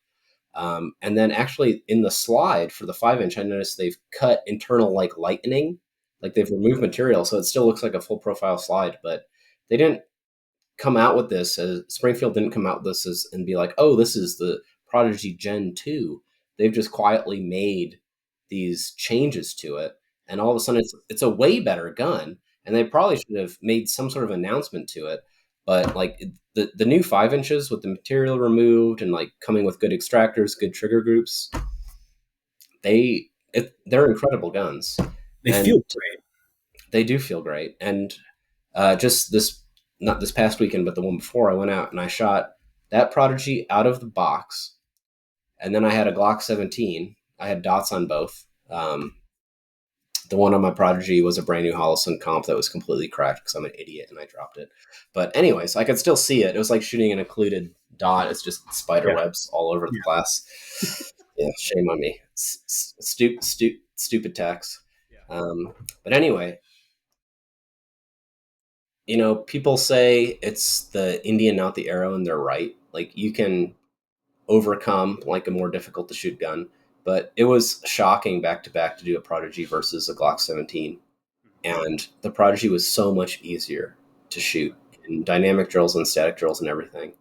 And then actually in the slide for the 5-inch, I noticed they've cut internal like lightening, like they've removed material, so it still looks like a full profile slide. But they didn't come out with this as Springfield didn't come out with this as and be like, oh, this is the Prodigy Gen 2. They've just quietly made these changes to it, and all of a sudden it's a way better gun. And they probably should have made some sort of announcement to it. But like the new 5-inches with the material removed and like coming with good extractors, good trigger groups, they're incredible guns, They feel and great. they do feel great. And just this not this past weekend, but the one before, I went out and I shot that Prodigy out of the box, and then I had a Glock 17. I had dots on both. The one on my Prodigy was a brand new Holliston comp that was completely cracked because I'm an idiot and I dropped it. But anyways, I could still see it. It was like shooting an occluded dot. It's just spider Yeah. webs all over the Yeah. glass. Yeah, shame on me. Stupid tax. Yeah. But anyway, you know, people say it's the Indian, not the arrow, and they're right. Like you can overcome like a more difficult to shoot gun, but it was shocking back to back to do a Prodigy versus a Glock 17. And the Prodigy was so much easier to shoot in dynamic drills and static drills and everything.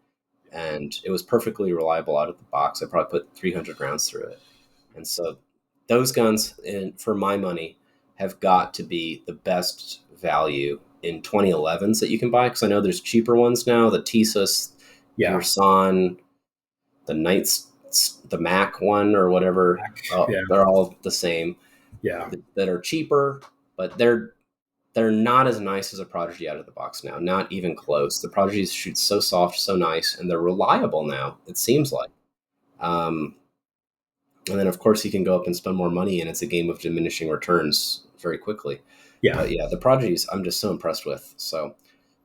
And it was perfectly reliable out of the box. I probably put 300 rounds through it. And so those guns, for my money, have got to be the best value in 2011s that you can buy. Because I know there's cheaper ones now, the Tesis, Yeah. Ursan, the Knights, the Mac one or whatever. Yeah. They're all the same. Yeah. That are cheaper, but they're not as nice as a Prodigy out of the box now. Not even close. The Prodigies shoot so soft, so nice, and they're reliable now. It seems like. Um, and then of course you can go up and spend more money, and it's a game of diminishing returns very quickly. Yeah. But yeah, the Prodigies I'm just so impressed with. So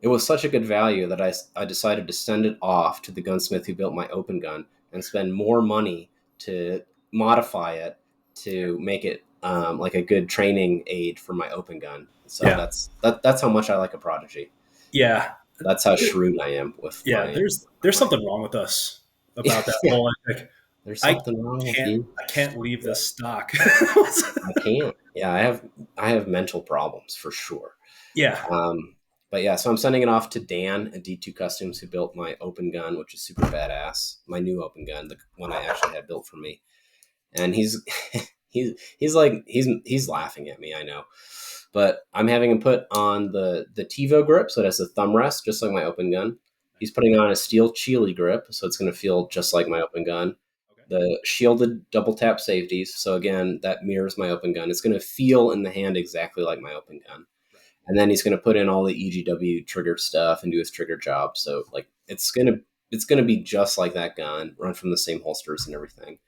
it was such a good value that I decided to send it off to the gunsmith who built my open gun and spend more money to modify it to make it like a good training aid for my open gun. So Yeah. that's how much I like a Prodigy. Yeah. That's how shrewd I am with Yeah. my. There's something wrong with us about that Yeah, whole like, there's I something wrong with can't you. I can't leave Yeah, this stock. I can't. Yeah, I have mental problems for sure. Yeah. But yeah, so I'm sending it off to Dan at D2 Customs, who built my open gun, which is super badass. My new open gun, the one I actually had built for me, and he's he's laughing at me. I know, but I'm having him put on the TiVo grip, so it has a thumb rest, just like my open gun. He's putting on a steel Chile grip, so it's going to feel just like my open gun. Okay. The shielded double tap safeties, so again, that mirrors my open gun. It's going to feel in the hand exactly like my open gun. And then he's going to put in all the EGW trigger stuff and do his trigger job. So like it's gonna be just like that gun, run from the same holsters and everything.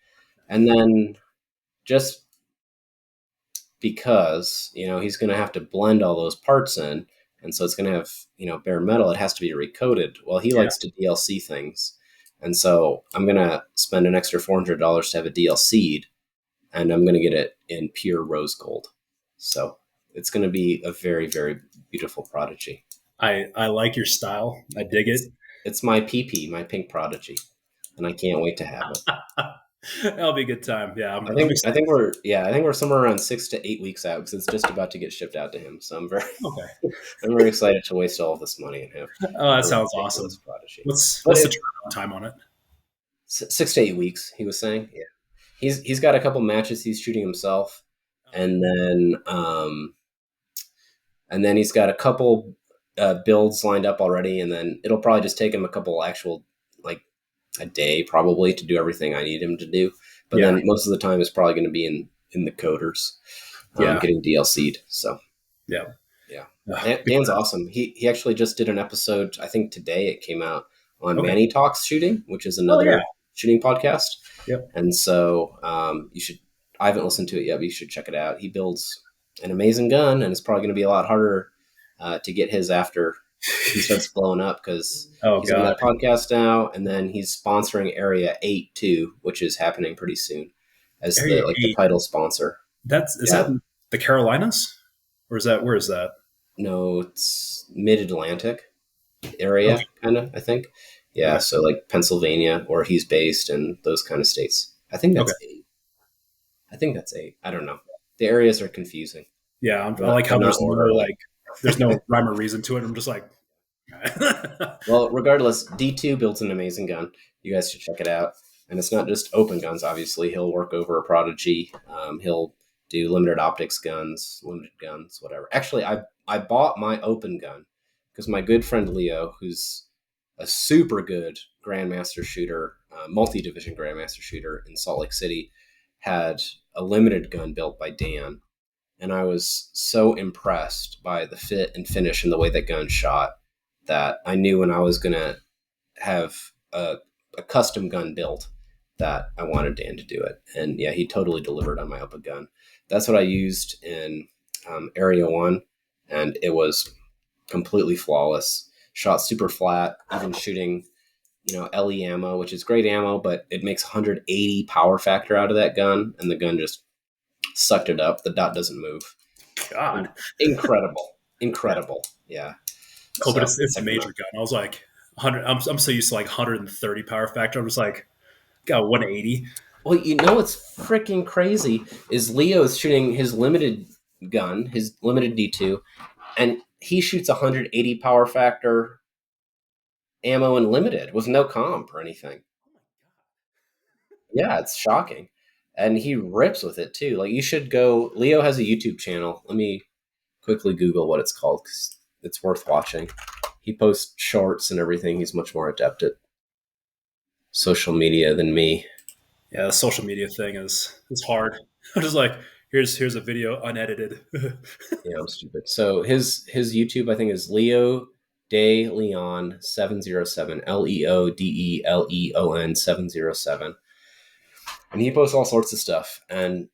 And then just because he's going to have to blend all those parts in, and so it's going to have bare metal. It has to be recoated. Well, he Yeah. likes to DLC things, and so I'm going to spend an extra $400 to have it DLC'd, and I'm going to get it in pure rose gold. So it's going to be a very, very beautiful Prodigy. I like your style. I dig it. It's my PP, my pink Prodigy. and I can't wait to have it. That'll be a good time. Yeah, I I'm think I excited. think we're yeah I think we're somewhere around 6 to 8 weeks out because it's just about to get shipped out to him. So I'm very Okay. I'm very excited to waste all of this money and have Oh, that a sounds ridiculous awesome. Prodigy. But What's the turnaround time on it? 6 to 8 weeks, he was saying. Yeah, he's got a couple matches he's shooting himself, and then he's got a couple builds lined up already, and then it'll probably just take him a couple actual like a day probably to do everything I need him to do. But Yeah, then most of the time is probably going to be in the coders, yeah, getting DLC'd. So yeah. yeah, Be Dan's glad. awesome. He actually just did an episode. I think today it came out on Okay. Manny Talks Shooting, which is Oh yeah. another shooting podcast. Yep. And so you should. I haven't listened to it yet, but you should check it out. He builds an amazing gun, and it's probably going to be a lot harder to get his after he starts blowing up because Oh he's on God. that podcast now, and then he's sponsoring Area 8 too, which is happening pretty soon as Area the 8. title sponsor. Is Yeah, that in the Carolinas? Or is that where is that? no, it's Mid Atlantic Okay. area, kind of. I think. Yeah, Okay. so like Pennsylvania, where he's based, and those kind of states. I think Okay. that's 8. I think that's 8. I don't know. The areas are confusing, Yeah, I not like they're how not orderly. there's no rhyme or reason to it. I'm just like, Well, regardless, D2 builds an amazing gun. You guys should check it out. And it's not just open guns, obviously. He'll work over a Prodigy. He'll do limited optics guns, limited guns, whatever. Actually, I bought my open gun because my good friend Leo, who's a super good Grandmaster shooter, multi division Grandmaster shooter in Salt Lake City, had a limited gun built by Dan. And I was so impressed by the fit and finish and the way that gun shot that I knew when I was going to have a custom gun built that I wanted Dan to do it. And yeah, he totally delivered on my open gun. That's what I used in Area 1, and it was completely flawless. Shot super flat, even shooting, LE ammo, which is great ammo, but it makes 180 power factor out of that gun, and the gun just sucked it up. The dot doesn't move. God. Incredible. Yeah. Incredible. Yeah. Oh, but So it's a check them major out. gun. I was like 100. I'm so used to like 130 power factor. I'm just like got 180. Well, what's freaking crazy is Leo's shooting his limited gun, his limited D2, and he shoots 180 power factor ammo and limited with no comp or anything. Yeah, it's shocking. And he rips with it too. Like you should go. Leo has a YouTube channel. Let me quickly Google what it's called because it's worth watching. He posts shorts and everything. He's much more adept at social media than me. Yeah, the social media thing is hard. I'm just like here's a video unedited. Yeah, I'm stupid. So his YouTube I think is Leo De Leon 707 LEODELEON 707, and he posts all sorts of stuff. And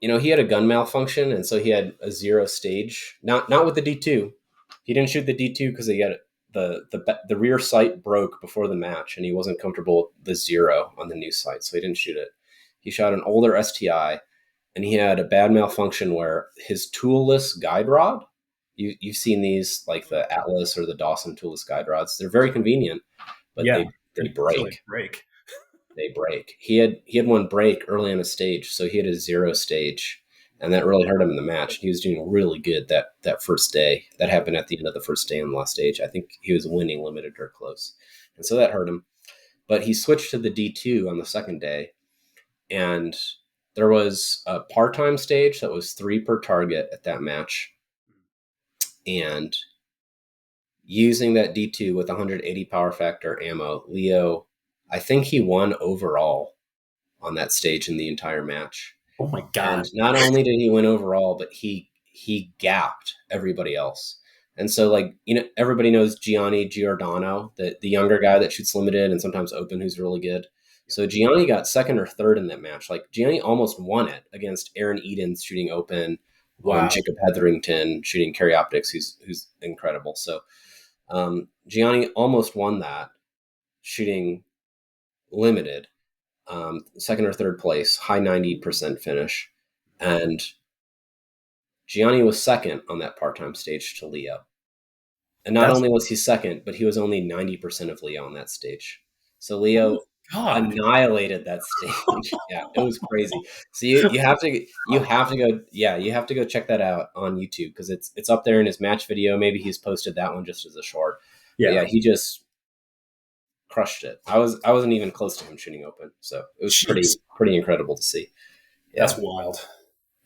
he had a gun malfunction, and so he had a zero stage. Not with the D2. He didn't shoot the D2 because he had the rear sight broke before the match, and he wasn't comfortable with the zero on the new sight, so he didn't shoot it. He shot an older STI, and he had a bad malfunction where his toolless guide rod. You've seen these like the Atlas or the Dawson toolless guide rods. They're very convenient, but Yeah, they until they break. break. They break. He had one break early on a stage, so he had a zero stage, and that really hurt him in the match. He was doing really good that first day. That happened at the end of the first day on the last stage. I think he was winning limited or close, and so that hurt him. But he switched to the D2 on the second day, and there was a part-time stage that was 3 per target at that match, and using that D2 with 180 power factor ammo, Leo, I think he won overall on that stage in the entire match. Oh my And god. not only did he win overall, but he gapped everybody else. And so everybody knows Gianni Giordano, the younger guy that shoots limited and sometimes open who's really good. So Gianni got second or third in that match. Like Gianni almost won it against Aaron Edens shooting open, Wow. Jacob Hetherington shooting carry optics, who's incredible. So Gianni almost won that shooting limited, second or third place, high 90% finish. And Gianni was second on that part-time stage to Leo. And not That's only was he second, but he was only 90% of Leo on that stage. So Leo God. annihilated that stage. Yeah, it was crazy. So you have to go you have to go check that out on YouTube because it's up there in his match video. Maybe he's posted that one just as a short. But Yeah. yeah, he just crushed it. I wasn't even close to him shooting open, so it was Jeez. pretty incredible to see. That's Yeah, wild.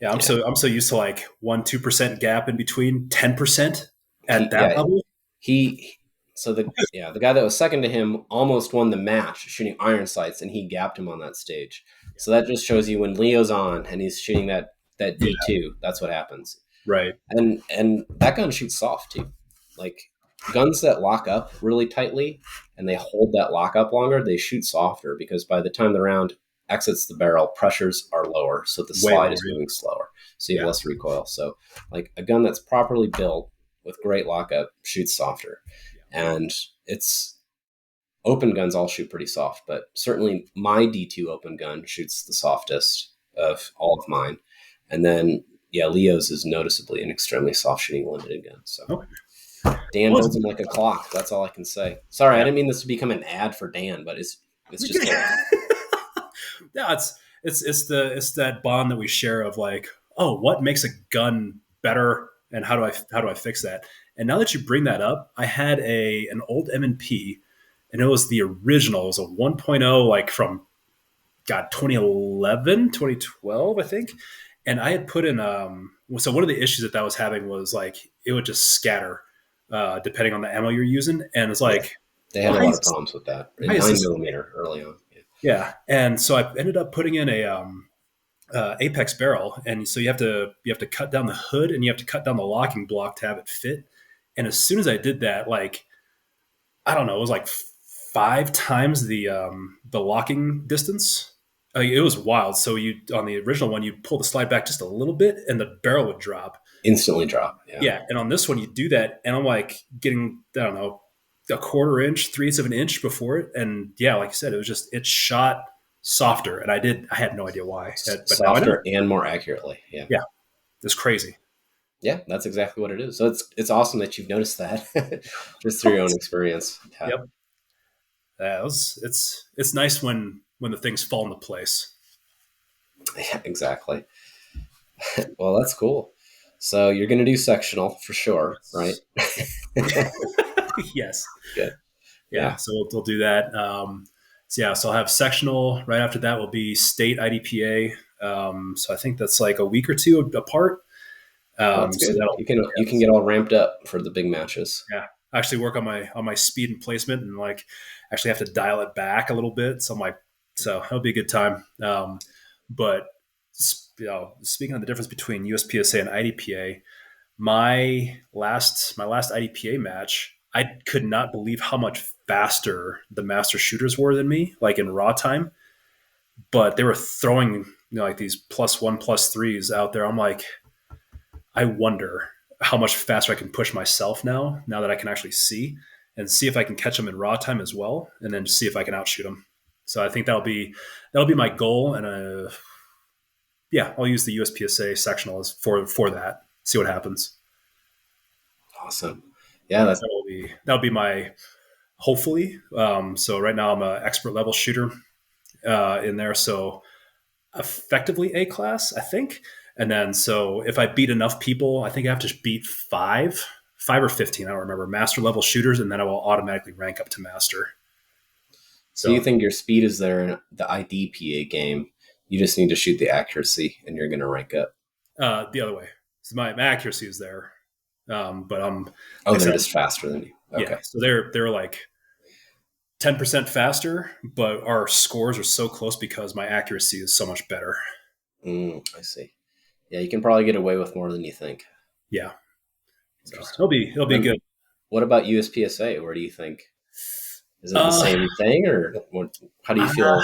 Yeah, yeah. I'm so used to like 1-2% gap in between 10% at He that yeah level. he so the guy that was second to him almost won the match shooting iron sights, and he gapped him on that stage. So that just shows you when Leo's on and he's shooting that Yeah, D2, that's what happens. right. And that gun shoots soft too. Like guns that lock up really tightly and they hold that lock up longer, they shoot softer because by the time the round exits the barrel, pressures are lower, so the Way slide lower. is moving slower, so you have Yeah. less recoil. So like a gun that's properly built with great lockup shoots softer, and it's open guns all shoot pretty soft, but certainly my D2 open gun shoots the softest of all of mine. And then, yeah, Leo's is noticeably an extremely soft shooting limited gun. So Okay. Dan Well, builds them like a clock. That's all I can say. Sorry, I yeah. didn't mean this to become an ad for Dan, but it's just the Yeah, it's that bond that we share of like, oh, what makes a gun better, and how do I fix that? And now that you bring that up, I had an old M&P, and it was the original. It was a 1.0, like from God 2011, 2012, I think. And I had put in so one of the issues that was having was like it would just scatter depending on the ammo you're using, and it's yeah. like, They had a why lot of is problems with that why in is nine this? millimeter early on. Yeah. Yeah, and so I ended up putting in a apex barrel, and so you have to cut down the hood and you have to cut down the locking block to have it fit. And as soon as I did that, like I don't know, it was like 5 times the locking distance. It was wild. So you on the original one, you pull the slide back just a little bit, and the barrel would drop. Instantly drop. Yeah. Yeah, and on this one, you do that, and I'm like getting I don't know a quarter inch, 3/8 of an inch before it, and yeah, like I said, it shot softer, and I had no idea why, but now I know. Softer and more accurately. Yeah. Yeah, it's crazy. Yeah, that's exactly what it is. So it's awesome that you've noticed that just through your own experience. Yeah, Yep. It's nice when the things fall into place. yeah, exactly. Well, that's cool. So you're going to do sectional for sure, right? Yes. Good. Yeah. Yeah, So we'll do that. So yeah. So I'll have sectional. Right after that will be state IDPA. So I think that's like a week or two apart. well, that's So good. that'll You can get all ramped up for the big matches. yeah. I actually work on my speed and placement, and like actually have to dial it back a little bit. So I'm like, so that'll be a good time. But speaking of the difference between USPSA and IDPA, my last IDPA match, I could not believe how much faster the master shooters were than me, like in raw time. But they were throwing like these +1 +3s out there. I'm like, I wonder how much faster I can push myself now that I can actually see, and see if I can catch them in raw time as well, and then see if I can outshoot them. So I think that'll be my goal, and yeah, I'll use the USPSA sectional as for that. See what happens. Awesome. Yeah, that's That'll be my hopefully. So right now I'm an expert level shooter in there, so effectively A class, I think. And then so if I beat enough people, I think I have to beat five or 15, I don't remember, master level shooters, and then I will automatically rank up to master. so you So think your speed is there in the IDPA game. You just need to shoot the accuracy and you're going to rank up. the other way. So my accuracy is there. But Oh, like I they're said, just faster than you. yeah. Okay. So they're like 10% faster, but our scores are so close because my accuracy is so much better. I see. Yeah, you can probably get away with more than you think. Yeah. So Interesting. it'll be Then good. what about USPSA? Where do you think? Is it the Uh, same thing, or what, how do you feel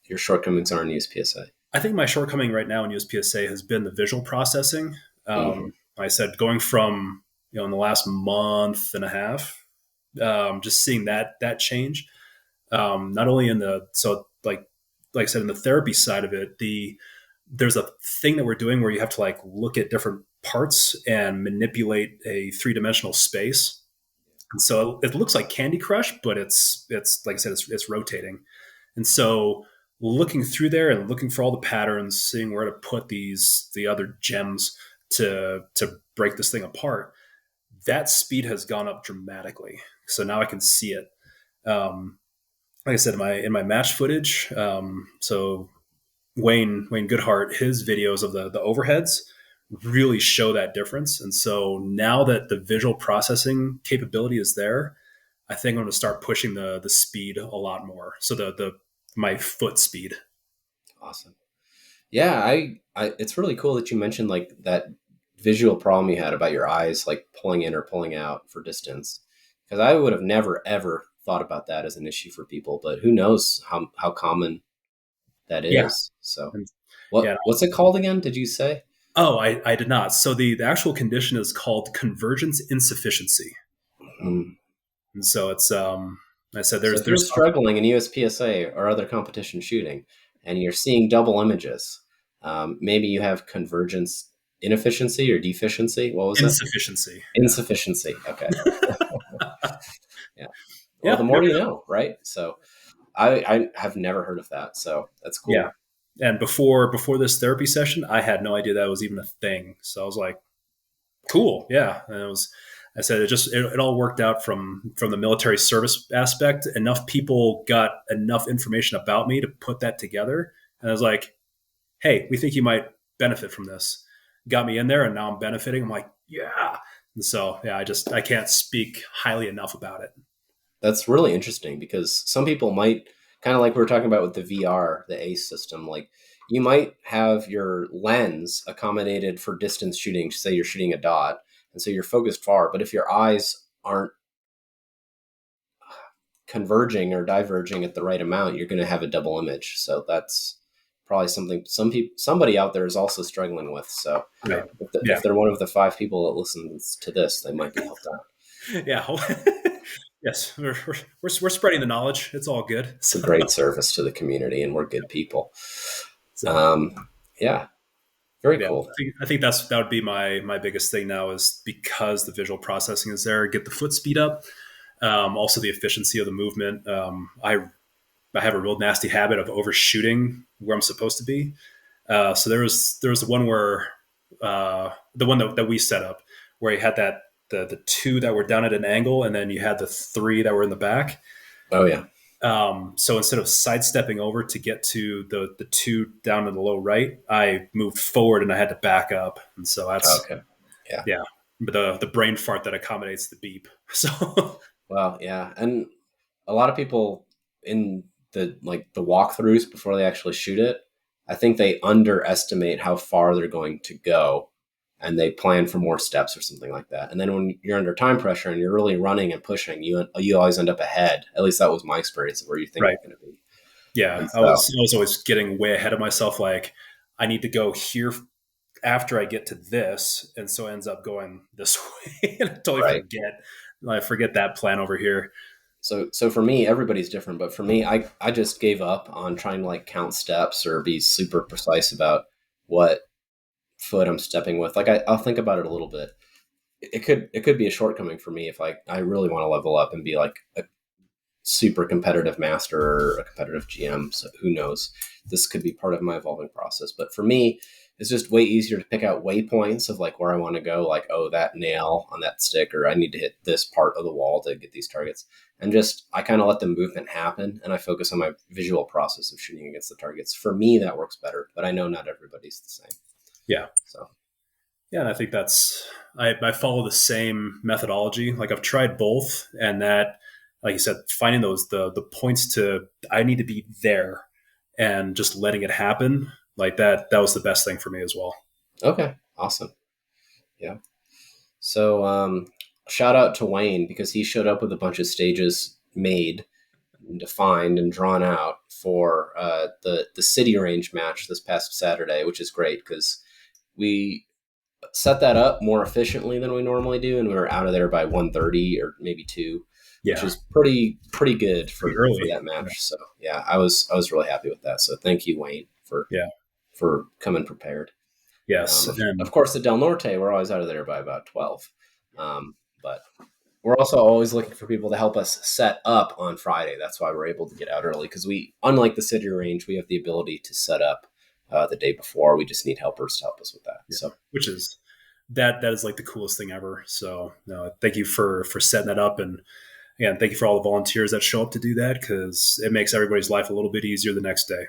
your shortcomings are in USPSA? I think my shortcoming right now in USPSA has been the visual processing. Mm-hmm. Like I said, going from in the last month and a half, just seeing that change. Not only in the so like I said in the therapy side of it, there's a thing that we're doing where you have to like look at different parts and manipulate a 3-dimensional space. And so it looks like Candy Crush, but it's like I said, it's rotating. And so looking through there and looking for all the patterns, seeing where to put the other gems to break this thing apart, that speed has gone up dramatically. So now I can see it. Like I said, in my match footage, so Wayne Goodhart, his videos of the overheads really show that difference. And so now that the visual processing capability is there, I think I'm going to start pushing the speed a lot more. So the my foot speed. Awesome. Yeah, it's really cool that you mentioned like that visual problem you had about your eyes like pulling in or pulling out for distance. Because I would have never ever thought about that as an issue for people, but who knows how common that Yeah. is. So And, yeah. what's it called again? Did you say? Oh, I did not. So the actual condition is called convergence insufficiency. Hmm. And so it's I said So if you're there's struggling in USPSA or other competition shooting and you're seeing double images, maybe you have convergence inefficiency or deficiency. What was it? insufficiency. Yeah. Insufficiency. Okay. Yeah. Well, the Yeah. more you know, right? So I have never heard of that. So that's Yeah. cool. And before this therapy session, I had no idea that was even a thing. So I was like, cool, yeah. And it was, I said, it all worked out from the military service aspect. Enough people got enough information about me to put that together, and I was like, hey, we think you might benefit from this. Got me in there, and now I'm benefiting. I'm like, yeah. And so yeah, I can't speak highly enough about it. That's really interesting because some people might kind of like we were talking about with the VR, the ACE system, like you might have your lens accommodated for distance shooting, say you're shooting a dot, and so you're focused far, but if your eyes aren't converging or diverging at the right amount, you're going to have a double image. So that's probably something somebody out there is also struggling with. So Right. if Yeah. they're one of the 5 people that listens to this, they might be helped out. Yeah. Yes, we're spreading the knowledge. It's all good. It's a great service to the community, and we're good people. So Yeah, very yeah, cool. I think that would be my biggest thing now is because the visual processing is there, get the foot speed up, also the efficiency of the movement. I have a real nasty habit of overshooting where I'm supposed to be. So there was the one where the one that we set up where you had that the two that were down at an angle, and then you had the three that were in the back. Oh yeah. So instead of sidestepping over to get to the two down in the low right, I moved forward and I had to back up. And so that's Okay. Yeah. yeah, the brain fart that accommodates the beep. So Well, yeah, and a lot of people in the walkthroughs before they actually shoot it, I think they underestimate how far they're going to go, and they plan for more steps or something like that. And then when you're under time pressure and you're really running and pushing, you always end up ahead. At least that was my experience of where you think right, you're going to be. yeah, And I so, was always getting way ahead of myself. Like I need to go here after I get to this, and so it ends up going this way, and I totally right. forget that plan over here. So for me, everybody's different, but for me, I just gave up on trying to like count steps or be super precise about what foot I'm stepping with. Like I'll think about it a little bit. It could be a shortcoming for me if I really want to level up and be like a super competitive master or a competitive GM. So who knows? This could be part of my evolving process. But for me, it's just way easier to pick out waypoints of like where I want to go, like, oh, that nail on that stick, or I need to hit this part of the wall to get these targets. And just I kind of let the movement happen and I focus on my visual process of shooting against the targets. For me, that works better, but I know not everybody's the same. Yeah, So yeah, and I think I follow the same methodology. Like I've tried both, and that, like you said, finding the points to I need to be there, and just letting it happen like that was the best thing for me as well. okay, awesome. Yeah. So shout out to Wayne because he showed up with a bunch of stages made and defined and drawn out for the city range match this past Saturday, which is great because we set that up more efficiently than we normally do, and we were out of there by 1:30 or maybe 2, which Yeah, is pretty good pretty for early. that match. So yeah, I was really happy with that. So thank you, Wayne, Yeah. for coming prepared. Yes, Of and course, the Del Norte, we're always out of there by about 12. But we're also always looking for people to help us set up on Friday. That's why we're able to get out early, because we, unlike the city range, we have the ability to set up the day before. We just need helpers to help us with that. Yeah. So, Which is that is like the coolest thing ever. So no, thank you for setting that up, and again, thank you for all the volunteers that show up to do that, because it makes everybody's life a little bit easier the next day.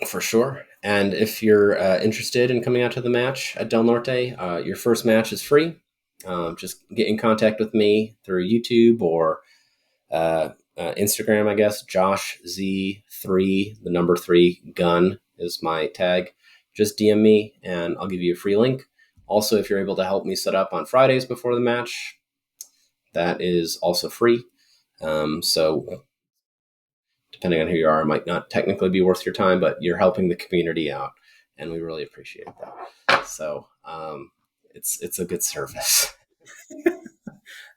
for sure. And if you're interested in coming out to the match at Del Norte, your first match is free. Just get in contact with me through YouTube or Instagram, I guess. Josh Z3, the number 3 gun is my tag. Just DM me and I'll give you a free link. Also, if you're able to help me set up on Fridays before the match, that is also free. So depending on who you are, it might not technically be worth your time, but you're helping the community out, and we really appreciate that. So it's a good service.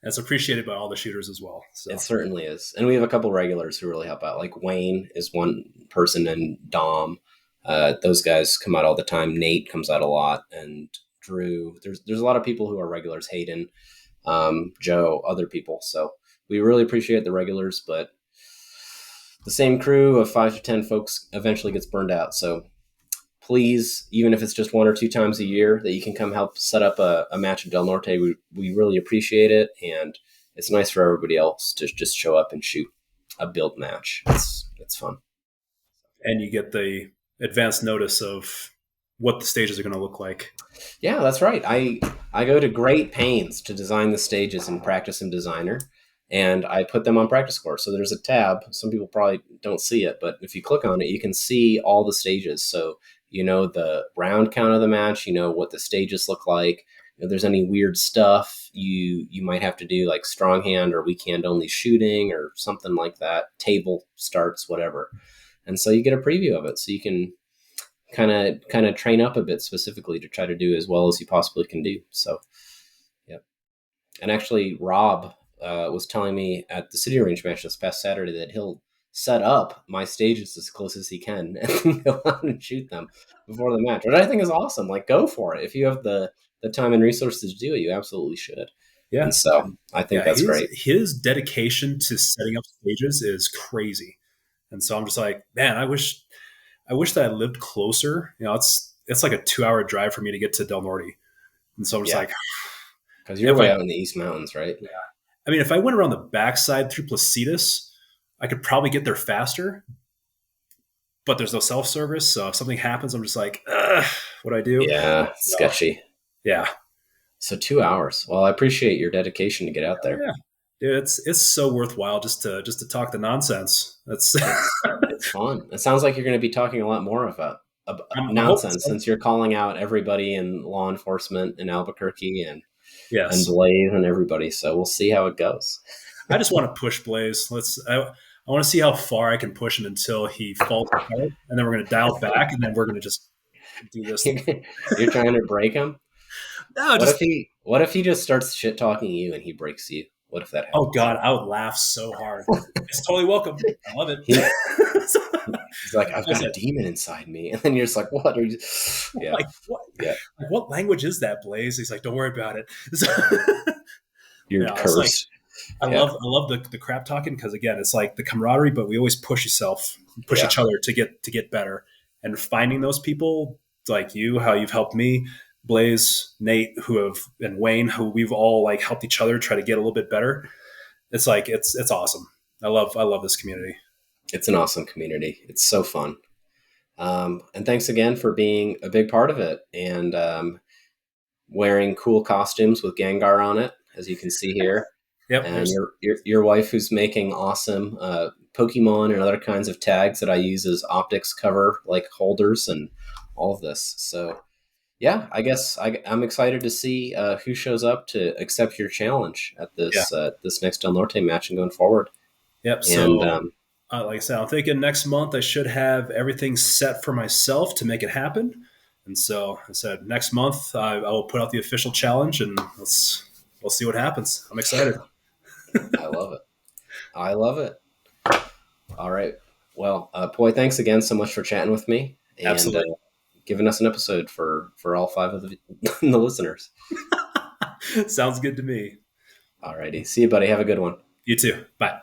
That's appreciated by all the shooters as well. So. It certainly is. And we have a couple regulars who really help out. Like Wayne is one person, and Dom. Those guys come out all the time. Nate comes out a lot, and Drew. There's a lot of people who are regulars. Hayden, Joe, other people. So we really appreciate the regulars, but the same crew of 5 to 10 folks eventually gets burned out. So please, even if it's just 1 or 2 times a year that you can come help set up a match at Del Norte, we really appreciate it. And it's nice for everybody else to just show up and shoot a build match. It's fun. And you get the advance notice of what the stages are going to look like. Yeah, that's right. I go to great pains to design the stages in Practice in Designer, and I put them on practice course. So there's a tab. Some people probably don't see it, but if you click on it, you can see all the stages. So you know the round count of the match, you know what the stages look like. If there's any weird stuff you might have to do, like strong hand or weak hand only shooting or something like that, table starts, whatever. And so you get a preview of it, so you can kind of train up a bit specifically to try to do as well as you possibly can do. So, yeah. And actually, Rob was telling me at the City Range match this past Saturday that he'll set up my stages as close as he can and go out and shoot them before the match, which I think is awesome. Like, go for it. If you have the time and resources to do it, you absolutely should. Yeah. And so I think that's great. His dedication to setting up stages is crazy. And so I'm just like, man, I wish that I lived closer. You know, it's like a 2-hour drive for me to get to Del Norte. And so I'm just like, because you're way out in the East Mountains, right? Yeah. I mean, if I went around the backside through Placitas, I could probably get there faster, but there's no self-service. So if something happens, I'm just like, what do I do? Yeah, sketchy. Yeah. So 2 hours. Well, I appreciate your dedication to get out there. Yeah. Dude, it's so worthwhile just to talk the nonsense. It's fun. It sounds like you're going to be talking a lot more about nonsense since you're calling out everybody in law enforcement in Albuquerque and Blaze and everybody. So we'll see how it goes. I just want to push Blaze. I want to see how far I can push him until he falls apart, and then we're going to dial back, and then we're going to just do this. You're trying to break him? No, what if he just starts shit talking you and he breaks you? What if that happens? Oh God, I would laugh so hard. It's totally welcome. I love it. He's like, I've got a demon inside me, and then you're just like, what are you? Yeah. Like what? Yeah. Like, what language is that, Blaze? He's like, don't worry about it. You're cursed. I love the crap talking, because again, it's like the camaraderie, but we always push each other to get better, and finding those people like you, how you've helped me, Blaze, Nate, and Wayne, who we've all like helped each other try to get a little bit better. It's like, it's awesome. I love this community. It's an awesome community. It's so fun. And thanks again for being a big part of it and wearing cool costumes with Gengar on it, as you can see here. Yep. And your wife, who's making awesome Pokemon and other kinds of tags that I use as optics cover, like holders and all of this. So yeah, I guess I'm excited to see who shows up to accept your challenge at this next Del Norte match and going forward. Yep. So, like I said, I'm thinking next month I should have everything set for myself to make it happen. And so I said next month I will put out the official challenge, and we'll see what happens. I'm excited. I love it. All right. Well, Phoy, thanks again so much for chatting with me. And, absolutely. Giving us an episode for all 5 of the listeners. Sounds good to me. Alrighty. See you, buddy. Have a good one. You too. Bye.